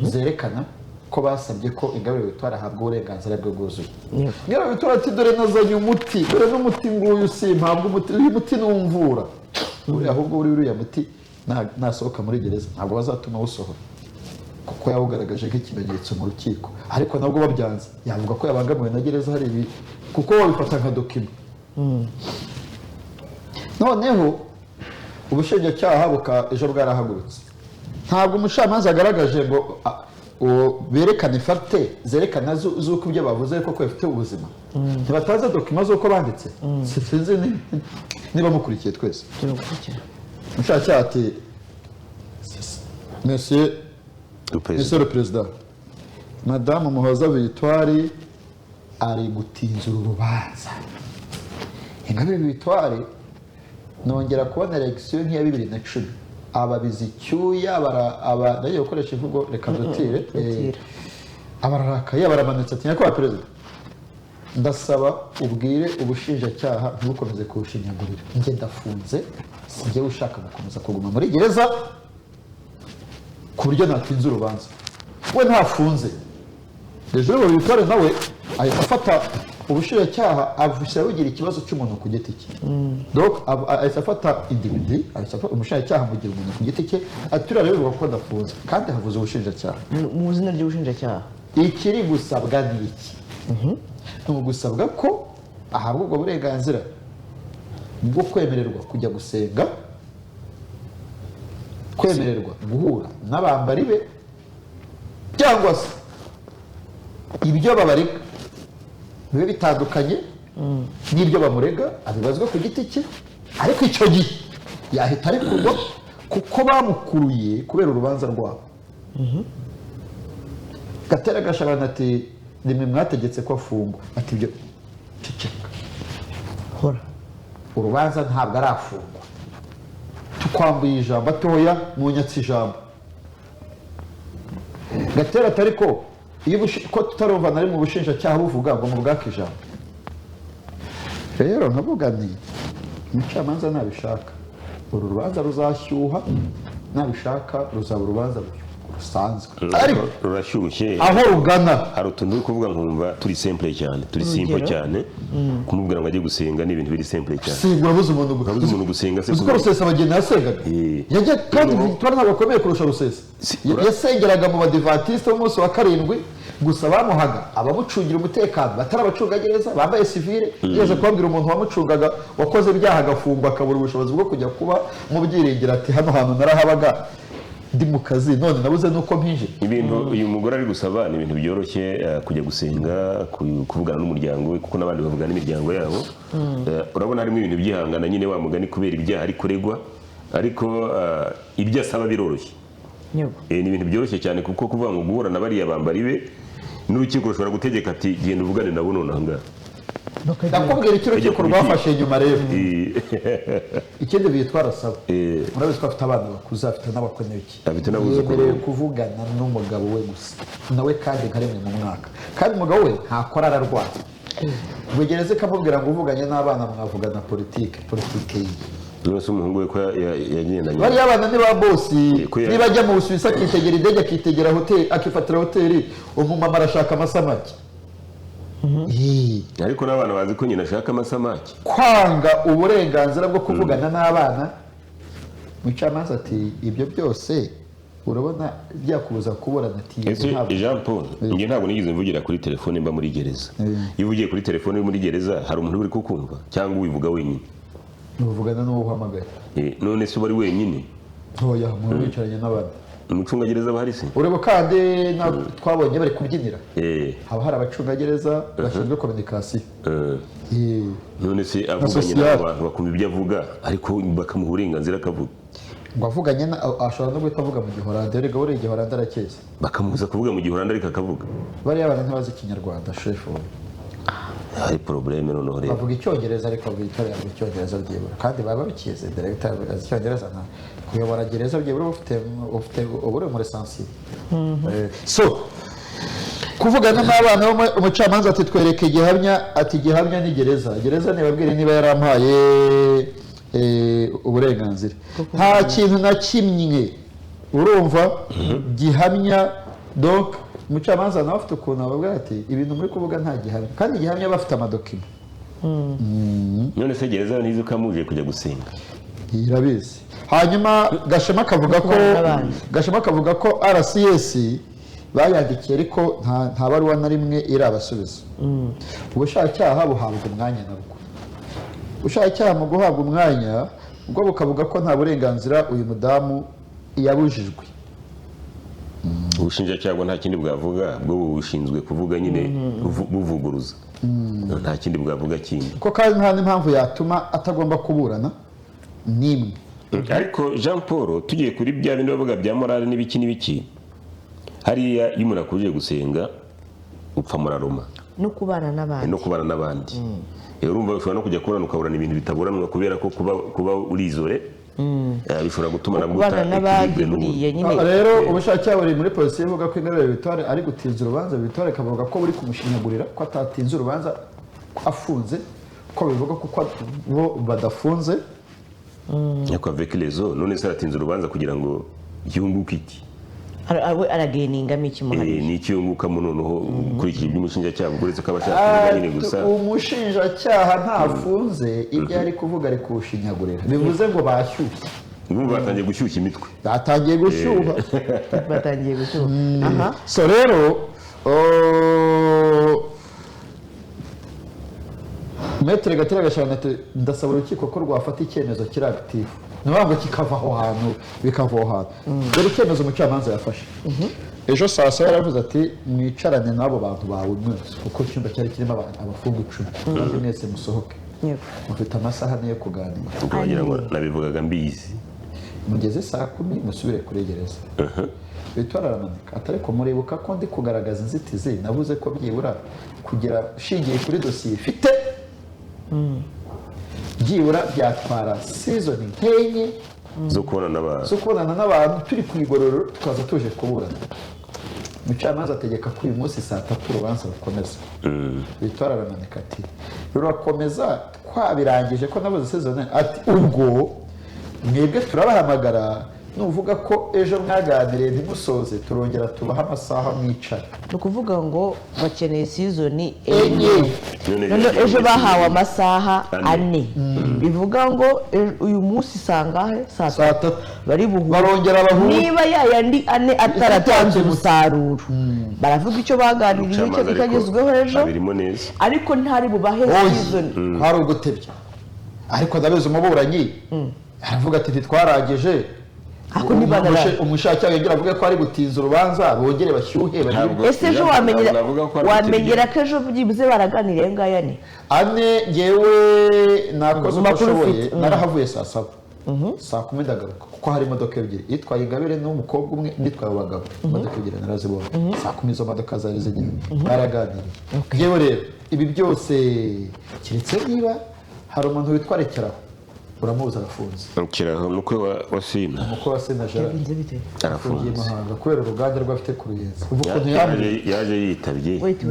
zerekana ko basabye ko Ingabire Victoire ahabwa uburenganzira bwo bwuzuye. Ingabire Victoire ati dore nazanye umuti dore n'umuti nguyu simpabwa umuti uyu muti n'umvura ahubwo uriya muti nasohoka muri gereza ntabwo bazatuma wusohora kuko yawugaragaje nk'ikimenyetso mu rukiko ariko nabwo babyanze yavuga ko yabangamiwe na gereza hari ibi kuko babifata nka dokima. Noneho ubushinjacyaha ejo bwarahagurutse ntabwo umucamanza agaragaje ngo berekane fagite zerekana z'uko ibyo bavuze koko bafite ubuzima ntibataza dokima z'uko banditse sinzi niba mukurikiye twese umucamanza ati Monsieur le Président Madame Muhoza Victoire ari gutinza urubanza Ingabire Victoire nongera kubona election nk'iya 2010 ababizi cyuya nayo gukoresha imvugo reka dutire abararakaye baramanutse ati nyakubahwa perezida ndasaba ubwire ubushinjacyaha ntukomeze kuwushinyagurira njye ndafunze sinjye ushaka gukomeza kuguma muri gereza ku buryo natinze urubanza we ntafunze hejuru Victoire nawe ahita afata ubushinjacyaha abushyira bugira ikibazo cy'umuntu ku giti cye donc ahise afata individi umushinjacyaha amugira umuntu ku giti cye ati turiya rero bivuga ko adafunze kandi havuze ubushinjacyaha mu izina ry'ubushinjacyaha ikiri gusabwa ni iki ni ugusabwa ko ahabwa ubwo burenganzira bwo kwemererwa kujya gusenga, kwemererwa guhura n'abambari be, cyangwa se ibyo babarega bibe bitandukanye n'ibyo bamurega abibazwa ku giti cye, ariko icyo gihe yahita arekurwa kuko bamukuruye kubera urubanza rwabo. Gatera Gashabana ati nimwe mwategetse ko afungwa, ati ibyo ceceka hora urubanza ntabwo arafungwa, tukwambuye ijambo atoya munyatsi ijambo. Gatera atari ko ko tutarumva nari mu bushinjacyaha buvuga ngo mu bwake ijambo. Rero nkavuga nti umucamanza nabishaka uru rubanza ruzashyuha, nabishaka ruzaba urubanza rusanzwe ariko rurashyushye aho rugana. Hari utuntu uri kuvuga nkumva turi simple cyane, turi simple cyane. Kumubwira ngo ajye gusenga ni ibintu biri simple cyane. Sigura buze umuntu gusenga se kuko Rusesa abageni yasengaga yajya kandi Victoire ntabwo akomeye kurusha Rusesa. Yasengeraga mu badivantiste b'umunsi wa karindwi, gusa bamuhaga abamucungira umutekano batari abacungagereza bambaye civile. Yeze kubabwira umuntu wamucungaga wakoze ibyaha agafungwa akabura ubushobozi bwo kujya kuba mu byiringiro ati hano hantu narahabaga ndi mu kazi none nabuze nuko mpinje. Ibintu uyu mugore ari gusaba ni ibintu byoroshye, kujya gusenga, kuvugana n'umuryango we kuko n'abandi bavugana n'imiryango yabo. Urabona harimo ibintu byihangana nyine wa mugani kubera ibyaha ari kuregwa, ariko ibyo asaba biroroshye. Ni ibintu byoroshye cyane kuko kuvuga ngo guhura na bariya bambari be n'urukiko rushobora gutegeka ati genda uvugane nabo none aha ngaha. Ndakubwira icyo urukiko rwafashe nyuma rero. Ikindi bitwara saba murabizi ko afite abana bakuze, afite n'abakoneki, yemerewe kuvugana n'umugabo we gusa, nawe kandi nka rimwe mu mwaka, kandi umugabo we ntakora ararwara. Bwegereze kamubwira ngo uvuganye n'abana mwavugana politike ye. Nose umuhungu we ko yagendanye bariya abana ni ba bosi, niba ajya mu Busuwisi akitegera indege akitegera hoteli akifatira hoteli, umumama arashaka amasamaki. Ariko n'abana bazi ko nyina ashaka amasamaki. Kwanga uburenganzira bwo kuvugana n'abana, mucamanza ati ibyo byose urabona byakubuza kuburana. Ati Jean Paul, njye ntabwo nigeze mvugira kuri telefone mba muri gereza. Iyo uvugiye kuri telefone uri muri gereza hari umuntu uri kukumva cyangwa ubivuga wenyine? Uvugana n'uwo uhamagaye. None se bari wenyine? Oya, mu bicaranye n'abandi. Umucungagereza bahari se? Ureba kandi twabonye bari kubyinira. Haba hari abacungagereza bashinzwe communication. None se avuganye n'abantu bakumva ibyo avuga ariko bakamuha uburenganzira akavuga. Ngo avuganye ashobora no guhita avuga mu Gihorande, erega buriya Igihorande arakeza. Bakamubuza kuvuga mu Gihorande ariko akavuga. Bariya abantu ntibazi Ikinyarwanda shefu. Hari probleme noneho rero. Bavuga Icyongereza ariko bitorera mu Cyongereza byibura kandi baba bakize directeur azi Icyongereza nta kuyobora gereza byibura ufite ubure muri sensible. So kuvugana n'abana umucamanza ati twereke igihamya, ati gihamya ni gereza nibabwire niba yarampaye uburenganzira. Nta kintu na kimwe urumva gihamya. Donc umucamanza nawe afite ukuntu ababwira ati ibintu muri kuvuga nta gihamya, kandi gihamya bafite amadokima. None se gereza nizo kamuje kujya gusenga irabizi. Hanyuma Gashema akavuga ko RCS bayandikiye ariko nta baruwa na rimwe irabasubiza. Ubushinjacyaha buhabwa umwanya nabwo. Ubushinjacyaha mu guhabwa umwanya ubwo bukavuga ko nta burenganzira uyu mudamu yabujijwe. Ubushinjacyaha nta kindi bwavuga, bwo bushinzwe kuvuga nyine buvuguruza. Nta kindi bwavuga kindi. Ko kandi nta n'impamvu yatuma atagomba kuburana nimwe. Ariko Jean Paul tugiye kuri bya bindi bavuga bya morale n'ibiki hariya iyo umuntu akuje gusenga upfa muraroma no kubana n'abandi. Urumva ushobora no kujya kurana ukaburana ibintu bitaburanwa kubera ko kuba urizore bishobora gutuma nabwo rero ubushinjacyaha buri muri polisi ivuga ko Ingabire Victoire ari gutinza urubanza. Victoire kavuga ko buri kumushinyagurira ko atatinze urubanza afunze, ko bivuga kuko bo badafunze. Nyako avec les autres none se aratinze urubanza kugira ngo yunguke iki? arageningamo iki muhari ni iki yungukamo noneho ukurikije iby'umushinjacyaha uretse ko abashaka kuvuga nyine gusa umushinjacyaha ntafunze ibyo ari kuvuga ari kuwushinyagurira bivuze ngo bashyushye ubu batangiye gushyushya imitwe batangiye gushyuha aha so rero Maître Gatera Gashabana ndasaba urukiko ko rwafata icyemezo kiri active ngo kikava aho hantu bikava aho hantu dore icyemezo umucamanza yafashe ejo saa saba yaravuze ati mwicarane n'abo bantu bawe mwese kuko icyumba cyari kirimo abafungu 10 kandi mwese musohoke mufite amasaha yo kuganira wagira ngo nabivugaga mbizi mugeze saa 10 musubire kuri gereza Victoire aramanika atariko muribuka ko ndi kugaragaza inzitizi navuze ko byibura kugira shingiye kuri dosiye ifite byibura byatwara season nkenye zo kubonana n'abantu turi ku igororero tukaza tuje kuburana umucamanza ategeka ko uyu munsi saa 3 urubanza rukomeza Victoire aramanika ati rurakomeza twabirangije ko nabuze season ati ubwo mwebwe turabahamagara nuvuga ko ejo mwaganiriye ntimusoze turongera tubaha amasaha mwicara ni ukuvuga ngo bakeneye season enye none ejo bahawe amasaha 4 bivuga ngo uyu munsi sangahe saa 3 bari buhure barongera bahure niba yayandi 4 ataratanze umusaruro baravuga icyo baganiriye icyo bikagezweho ejo ariko ntari bubahe season hari ugutebya ariko ndabizi umuburanyi aravuga ati ntitwaragije ako ni banara umushaka yongera avuga ko ari gutinza urubanza bongere bashyuhe ese ejo wamenyera ko ejo byibuze baraganiriye ngayane ane ngewe nakoze umushoboye narahavuye saa 7 saa 10 ndagaruka kuko hari imodoka ebyiri itwaye Ingabire n'umukobwa umwe nditwaye abagabo imodoka ebyiri narazibonye saa 10 izo modoka zari zigiye baraganiriye ngewe rero ibi byose kiretse niba hari umuntu witwarekeraho uramubuza arafunze ukiraho mukwe wa Sina arafungiye Muhanga kubera uruganda rwafite ku Ruyenzi yaje yitabye wait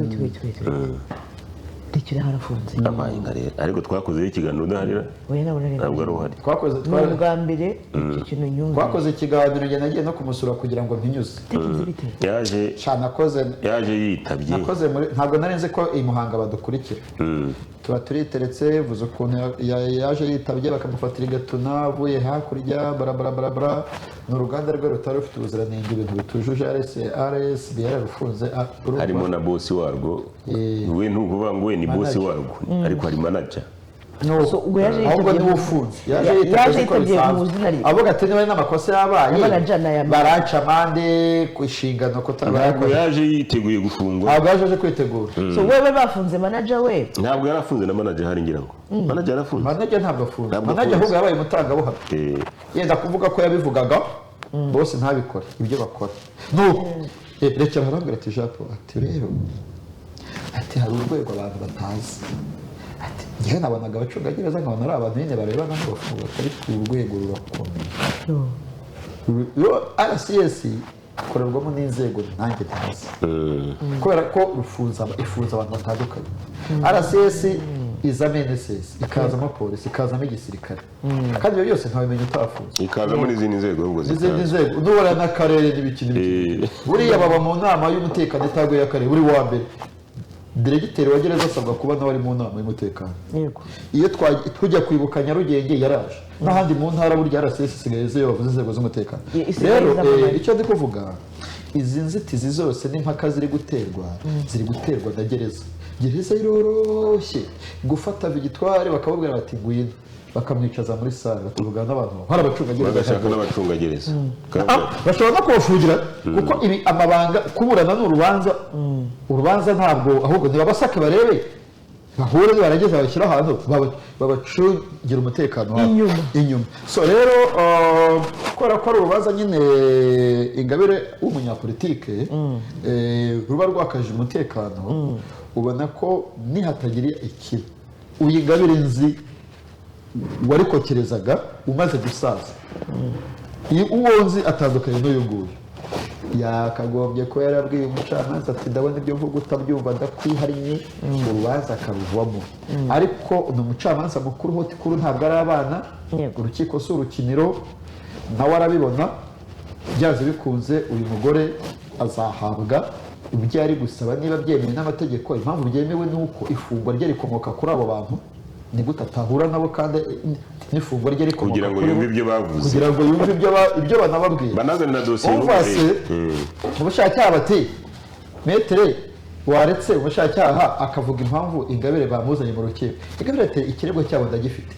Rikira harafunze amayinga rero ariko twakoze ikiganiro udaharira ntabwo ari uhari twakoze bwa mbere iki kintu nyungu twakoze ikiganiro njye nagiye no kumusura kugira ngo ntinyuze yaje yitabye nakoze ntabwo narenze ko i Muhanga badukurikira tuba turiteretse vuze ukuntu yaje yitabye bakamufatira igatuna avuye hakurya barabara ni uruganda rwe rutari rufite ubuziranenge ibintu bitujuje RSB yararufunze harimo na bosi warwo we ntuvuga ngo we ni bosi warwo ariko hari manager ahubwo niwe ufunze yaje yitabye mu zina rye avuga ati niba n'amakosa yabaye baraca amande ku inshingano ko yaje yiteguye gufungwa ntabwo yaje kwitegura so wewe bafunze manager we ntabwo yarafunze na manager hari ngira ngo manager yarafunze manager ntabwo afunze manager ahubwo yabaye umutangabuhamya yenda kuvuga ko yabivugaga bose ntabikora ibyo bakora rekera harambwira ati Japo ati rero ati hari urwego abantu batazi ati njyewe nabonaga abacungagereza nkabona ari abantu nyine barebana n'abafunga atari ku rwego rurakomeye RCS ikorerwamo n'inzego nanjye ntazi kubera ko ifunza abantu batandukanye RCS izamo NSS ikazamo polisi ikazamo igisirikare kandi ibyo byose ntabimenya utafunze ikazamo n'izindi nzego ahubwo n'izindi nzego n'ubura n'akarere n'ibikini buriya baba mu nama y'umutekano itaguye y'akarere buri wa mbere diregiteri wa gereza asabwa kuba nawe ari mu nama y'umutekano iyo tujya kwibuka Nyarugenge yaraje n'ahandi mu ntara burya RCS isigaye bavuze inzego z'umutekano rero icyo ndi kuvuga izi nzitizi zose n'impaka ziri guterwa na gereza iroroshye gufata Victoire bakababwira bati ngwino bakamwicaza muri sale batuvugana n'abantu hari abacungagereza bashobora no kubafungira kuko ibi amabanga kuburana urubanza ntabwo ahubwo ntibabasake barebe bahure barageze babashyira ahantu babacungira umutekano inyuma so rero kubera ko ari urubanza nyine Ingabire w'umunyapolitike ruba rwakaje umutekano ubona ko nihatagira ikibi uyu Ingabire nzi warikokerezaga umaze gusaza uwo nzi atandukanye n'uyu nguyu yakagombye ko yarabwiye umucamanza ati ndabona ibyo mvuga utabyumva ndakwihariye urubanza akaruvamo ariko ni umucamanza mukuru hotikuru ntabwo ari abana urukiko si urukiniro nawe arabibona byaze bikunze uyu mugore azahabwa ibyo ari gusaba niba byemewe n'amategeko. Impamvu byemewe ni uko ifungwa rye rikomoka kuri abo bantu, ni gute atahura nabo kandi n'ifungwa rye rikomoka kugira ngo yumve ibyo bavuze, kugira ngo yumve ibyo banababwira, banazane na dosiye umvase ubushinjacyaha bati metere waretse umushinjacyaha akavuga impamvu Ingabire bamuzanye mu rukiko. Ingabire ati ikirego cyabo ndagifite,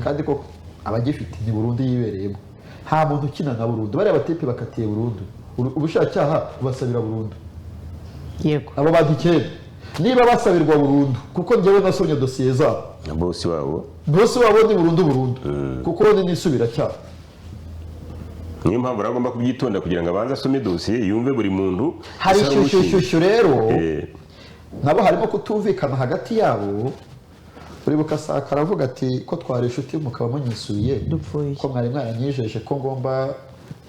kandi ko abagifite ni Burundi yibereyemo, nta muntu ukina na Burundi. Bariya batipe bakatiye Burundi, ubushinjacyaha bubasabira Burundi. Yego, abo bantu icyenda niba basabirwa Burundi, kuko njyewe nasomye dosiye zabo, bosi wabo ni Burundi kuko ni n'isubiracyaha. niyo mpamvu agomba kubyitonda kugira ngo abanze asome dosiye yumve buri muntu. Hari ishyushyu rero nabo harimo kutumvikana hagati yabo. Uribuka Saka aravuga ati ko twari inshuti mukaba munyisuye, ko mwari mwaranyijeje ko ngomba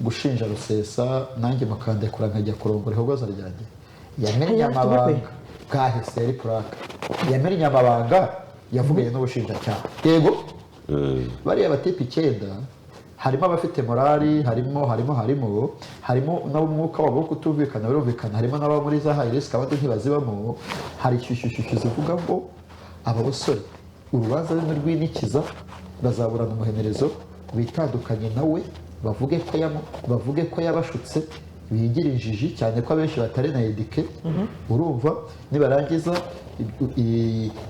gushinja Rusesa nanjye mukandekura nkajya kurongora ihogoza ryanjye. Yamenye amabanga bwahise yari puraka, yamenye amabanga yavuganye n'ubushinjacyaha. Yego, bariya batipe icyenda harimo abafite morali, harimo n'umwuka wabo wo kutumvikana birumvikana, harimo n'abo muri za high risk abandi ntibazibamo. Hari ishyushyu zivuga ngo aba basore urubanza rumwe rw'inikiza bazaburana umuhenerezo, bitandukanye nawe, bavuge ko yabashutse, bigira injiji cyane ko abenshi batari na edike. Urumva nibarangiza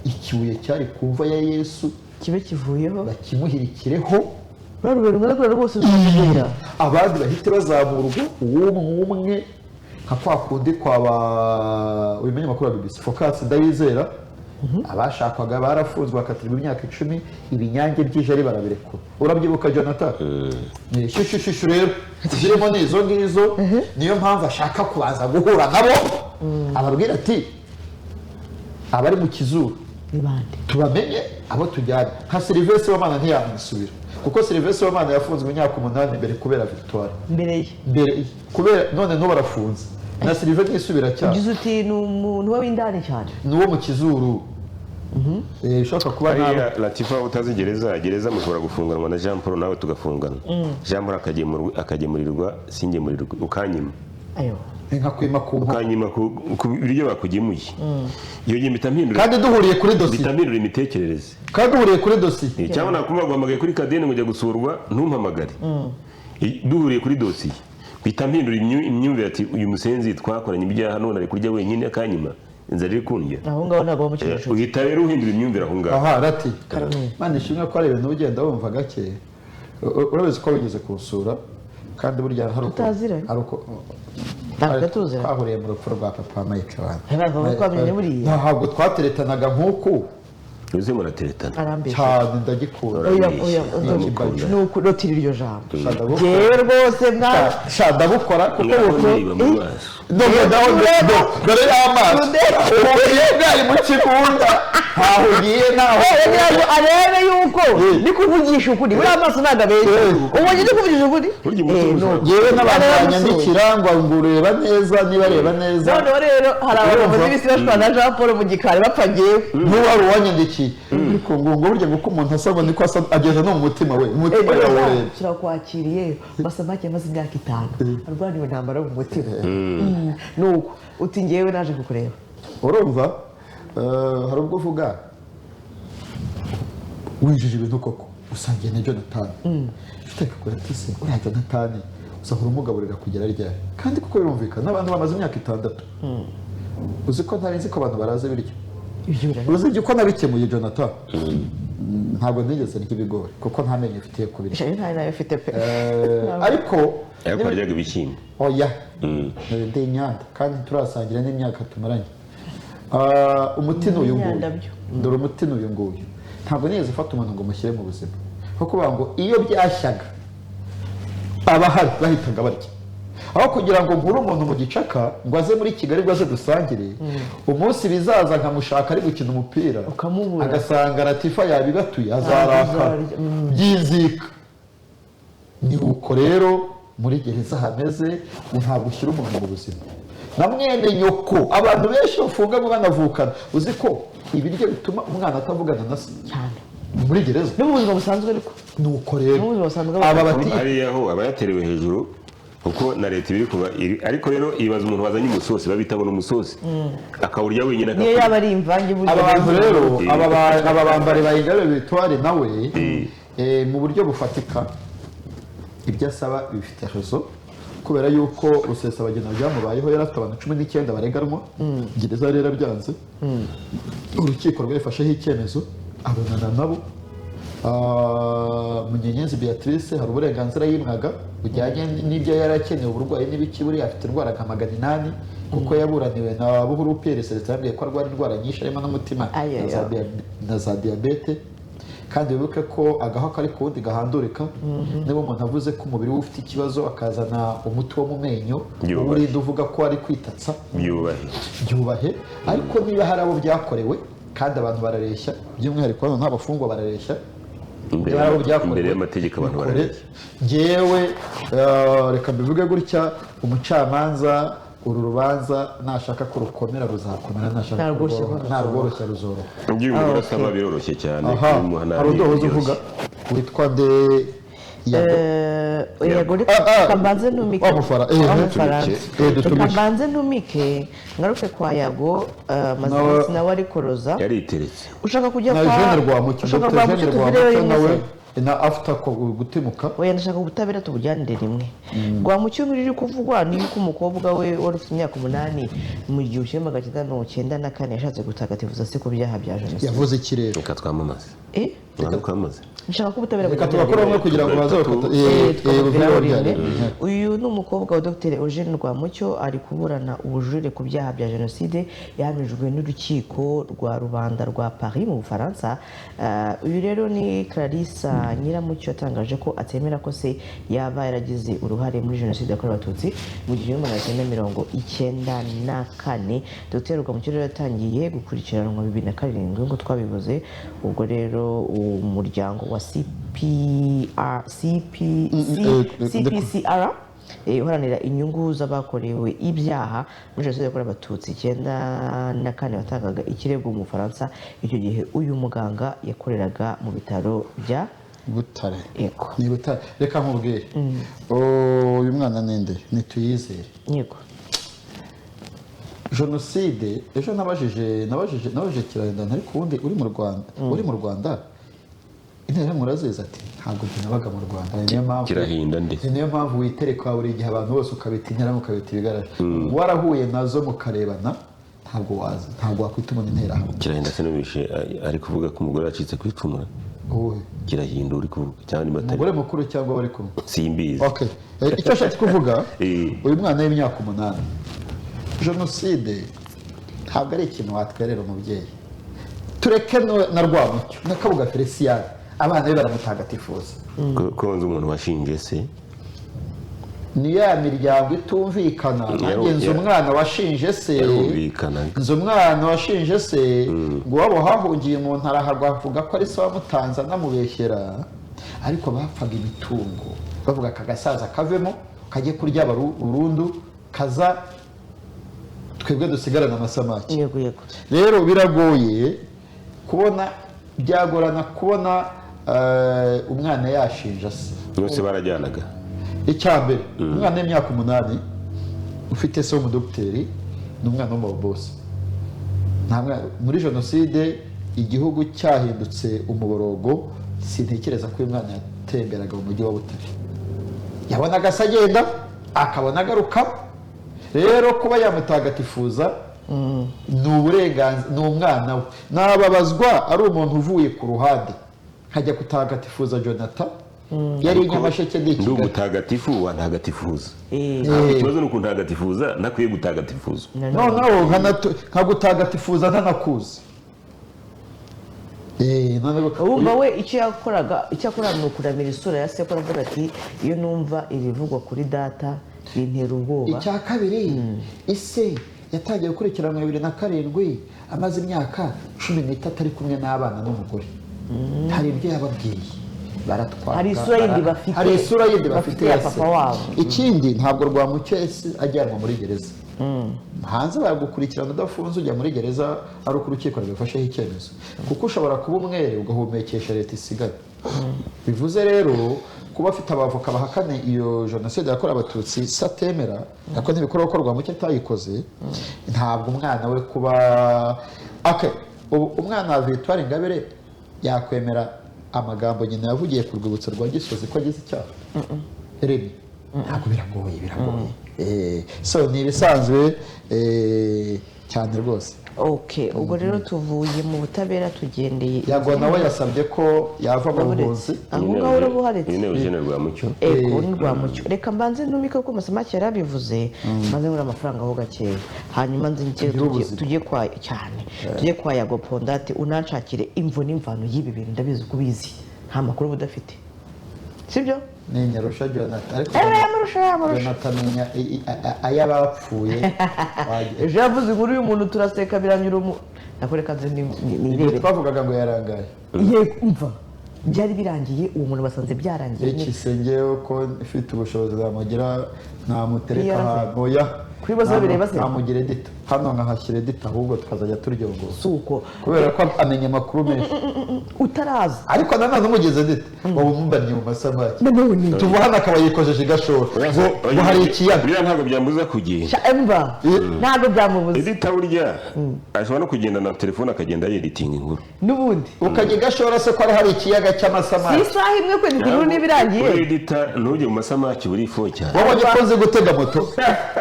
ikibuye cyari ku mva ya Yesu kibe kivuyeho bakimuhirikireho, rwose uzabwira abandi bahite bazamurwa umwe nka kwa kundi kwa ubimenye makuru ya BBC Focus Ndayizera. Abashakwaga barafunzwe bakatirwa imyaka 10, ibinyange byije ari barabirekura. Urabyibuka Jonathan? Shyushyu rero zirimo n'izo ngizo, niyo mpamvu ashaka kubanza guhura nabo, ababwira ati abari mu kizuru tubamenye abo tujyanye. Nka Sylvestre Wamana ntiyamwisubira, kuko Sylvestre Wamana yafunzwe imyaka 8 mbere kubera Victoire, mbere kubera none no barafunze. Na Sylvestre nisubira cyane, ugize uti ni umuntu w'indani cyane, ni uwo mu kizuru. Ushaka kuba nabi Latifa utazi gereza mushobora gufunganwa na Jean Paul nawe tugafungana. Jean Paul akagemurirwa singemurirwa ukanyima, nkakwima ukanyima ku biryo bakugemuye. Iyo gihe mpindura kandi duhuriye kuri dosiye, bitambirura imitekerereze kandi duhuriye kuri dosiye. Cyangwa nakumva guhamagaye kuri kadeni ngo ujya gusurwa ntumpamagare, duhuriye kuri dosiye bitampindura imyumvire ati uyu musenzi twakoranye ibyaha none ari kurya wenyine akanyima inzara iri kundya. Aho ngaho ntabwo bamukinisha, uhita rero uhindura imyumvire aho ngaho. Aha rati mane shimwe ko ari ibintu ugenda wumva gake. Urabizi ko wigeze kusura kandi burya hari uko twahuriye mu rupfu rwa papa Mike Wan. Ntabwo twateretanaga nk'uku uze murateretana cyane, ndagikunda. nuko rotira iryo jambo jewe rwose ndabukora kuko dore y'amaso ugiye bwari mu kibunda, ntaho ugiye naho arebe yuko ni kuvugisha ukuri. Buriya amaso ntabwo abeshya, ubonye ni kuvugisha ukuri. yewe n'abantu banyandikira ngo ngureba neza, niba areba neza. Noneho rero hari abantu bamaze ibisi bashwana na Jean Paul mu gikari bapfagiyeho, n'uwari uwanyandikiye ariko ngo burya kuko umuntu asaba niko ageza no mu mutima we, umutima yawe turakwakiriye. Masamake amaze imyaka 5 arwaniwe intambara mu mutima, nuko uti ngewe naje kukureba. Urumva hari ubwo uvuga winjije ibintu koko usangiye na Jonathan, ufite kakora tise uriya Jonathan usahura umugaburira kugera ryari, kandi kuko birumvikana n'abantu bamaze imyaka 6. Uzi ko ntari nzi ko abantu baraze biryo, uzi ko nabikemuye Jonathan. Ntabwo nigeze ndya ibigori kuko nta menyo mfitiye kubirya, nayo mfite pe. ariko aryaga ibishyimbo. Oya ndi inyanda kandi turasangira n'imyaka tumaranye. Umuti n'uyu nguyu, dore umuti n'uyu nguyu. Ntabwo nigeze ufata umuntu ngo mushyire mu buzima, kuko kuvuga ngo iyo byashyaga abahari bahitaga barya, aho kugira ngo nkure umuntu mu gicaka ngo aze muri Kigali ngo aze dusangire. Umunsi bizaza nkamushaka ari gukina umupira agasanga Latifa yabibatuye, azaraka byizika. Ni uko rero muri gereza hameze, ntabwo ushyira umuntu mu buzima. Na mwene nyoko abantu benshi bafunga banavukana, uzi ko ibiryo bituma umwana atavugana na se cyane muri gereza, no mu buzima busanzwe. Ariko nuko rero aba bati ari aho aba yaterewe hejuru kuko na leta ibiri kuba ariko rero ibaza umuntu wazanye umusosi babita ngo n'umusosi akawurya wenyine niyo yaba ari imvange burya aba bantu rero aba bambari ba Ingabire Victoire nawe mu buryo bufatika ibyo asaba bifite rezo kubera yuko Rusesabagina byamubayeho yari afite abantu 19 bareganwa gereza rero byanze urukiko rwafasheho icyemezo abonana nabo Munyenyezi Beatrice hari uburenganzira yimwaga bujyanye n'ibyo yari akeneye uburwayi n'ibiki buri afite indwara nka 800 kuko yaburaniwe na Buhuru Pierre Celestin yabwiye ko arwara indwara nyinshi harimo n'umutima na za diabete kandi wibuke ko agaho kari kuwundi gahandurika niba umuntu avuze ko umubiri we ufite ikibazo akazana umuti wo mu menyo urinda uvuga ko ari kwitatsa byubahe ariko niba hari abo byakorewe kandi abantu barareshya by'umwihariko hano n'abafungwa barareshya imbere y'amategeko abantu barareshya ngewe reka mbivuge gutya umucamanza uru rubanza nashaka ko rukomera ruzakomera nashaka ntarworoshya ruzoroha ngiye umugore asaba biroroshye cyane hari udohoze uvuga witwa de yego kambanze ntumike kambanze ntumike ngaruke kwa Yago maze nawe ari koroza yariteretse ushaka kujya kwa ushaka kwa mucyo na after ko gutimuka oya ndashaka ubutabera tubujyanire rimwe rwa mucyo riri kuvugwa ni yuko umukobwa we wari ufite imyaka 8 mu gihe ushema 1994 yashatse gutagatifuza se ku byaha bya jenoside yavuze ikirero katwamamaza twamaze nshaka ko ubutabera bujyanire kugira ngo bazofata uyu ni umukobwa wa Dr Eugene Rwamucyo ari kuburana ubujurire ku byaha bya jenoside yahamijwe n'urukiko rwa rubanda rwa Paris mu Bufaransa uyu rero ni Clarissa Nyiramucyo yatangaje ko atemera ko se yaba yaragize uruhare muri jenoside yakorewe abatutsi mu gihe 1994 Dr Rwamucyo rero yatangiye gukurikiranwa 2007 ngo twabivuze ubwo rero umuryango wa CPCR uharanira inyungu z'abakorewe ibyaha muri jenoside yakorewe abatutsi 94 watangaga ikirego mu Bufaransa icyo gihe uyu muganga yakoreraga mu bitaro bya Butare ni Butare reka nkubwire uyu mwana ninde nituyizere yego jenoside ejo nabajije kirarenda ariko ubundi uri mu Rwanda intera muraziza ati ntabwo nabaga mu Rwanda niyo mpamvu kirahinda ndetse niyo mpamvu witereka buri gihe abantu bose ukabitinyara mukabita ibigaraje warahuye nazo mukarebana ntabwo wakwita umuntu intera kirahinda se n'ubishe ari kuvuga ko umugore yacitse ku icumu kirahinda uri kuvuga cyane matari umugore mukuru cyangwa bari kumwe simbizi okay icyo ashatse kuvuga uyu mwana w'imyaka 8 jenoside ntabwo ari ikintu watwerera umubyeyi tureke na Rwamucyo na Kabuga Felicien abana be baramutagatifuza konza umuntu washinje se ni ya miryango itumvikana ngenza umwana washinje se umwana washinje se ngo wabo hahungiye umuntu araharwa avuga ko ari se wamutanze anamubeshyera ariko bapfaga imitungo bavuga kagasaza kavemo kajye kurya burundu kaza twebwe dusigarana amasamaki rero biragoye kubona byagorana kubona umwana yashinja se bose barajyanaga icyambere umwana w'imyaka 8 ufite se w'umudokiteri n'umwana w'umubosi muri jenoside igihugu cyahindutse umuborogo sintekereza ko uyu mwana yatemberaga mu mujyi wa Butare yabonaga se agenda akabona agaruka rero kuba yamutagatifuza ni uburenganzira ni umwana we nababazwa ari umuntu uvuye ku ruhande nkajya kutagatifuza Jonathan yari inyamasheke ndi umutagatifu wa ntagatifuza ikibazo ni ukuntagatifuza nakwiye gutagatifuza noneho nkagutagatifuza ntanakuzi wumva we icyo yakoraga ni ukuramira isura ya se ko aravuga ati iyo numva irivugwa kuri data bintera ubwoba icya kabiri ise yatangiye gukurikiranwa 2007 amaze imyaka 13 ari kumwe n'abana n'umugore hari ibyo yababwiye baratwara hari isura yindi bafite ya papa wabo ikindi ntabwo Rwamucyo ajyanwa muri gereza hanze baragukurikirana udafunze ujya muri gereza ari uko urukiko rwafasheho icyemezo kuko ushobora kuba umwere ugahumekesha leta isigara bivuze rero kuba afite abavoka bahakane iyo jenoside yakorewe abatutsi satemera ariko ntibikora gukorwa mu cyo atayikoze ntabwo umwana we kuba umwana wa Victoire Ingabire yakwemera amagambo nyina yavugiye ku rwibutso rwa Gisozi ko agize icyaha remi ntabwo biragoye so ni ibisanzwe cyane rwose. Okay, ubwo rero tuvuye mu butabera tugendeye Yago nawe yasabye ko yava mu buhunzi aho ngaho urabuharetse nyine ujene rwa mucyo ni rwa mucyo reka mbanze ntumike ko Masamake yarabivuze mbanze ngura amafaranga aho gakeya hanyuma nzi tujye kwa cyane tujye kwa Yago Pondate unanshakire imvo n'imvano y'ibi bintu ndabizi kubizi nta makuru budafite sibyo ni Nyarusha Jonathan ariko Jonathan ayabapfuye ejo yavuze inkuru y'umuntu turaseka biranyura nakoreka nze ni twavugaga ngo yarangaye umva byari birangiye uwo muntu basanze byarangiye ikisengeyo ko ifite ubushobozi bwamugira namutereka ahantu ya kuri bose bireba se namugire edita hano nkahashyira edita ahubwo tukazajya turyongo suko kubera ko amenya amakuru menshi utaraza ariko nanone umugeze edita ubu mumbanye mu Masamake nanone tuva hano akaba yikojeje igashoro ngo hari ikiyaga buriya ntabwo byambuza kugenda emba ntabwo byamubuza edita burya ashobora no kugenda na telefone akagenda yeditinga inkuru n'ubundi ukajya igashora se ko hari ikiyaga cy'Amasamake si isaha imwe kwe inkuru nibirangiye edita ntujye mu Masamake buri fo cyane wowe ukunze gutega moto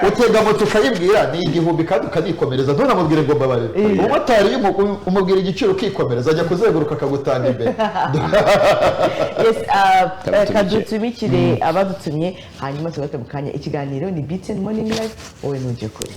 utega moto ukayibwira ni igihumbi kandi ukanikomereza ntunamubwire ngo mbabarire umumotari umubwira igiciro ukikomereza ajya kuzenguruka akagutanga imbere kadutumikire abadutumye hanyuma tugate mu kanya ikiganiro ni BTN Morning Live wowe ntujye kure.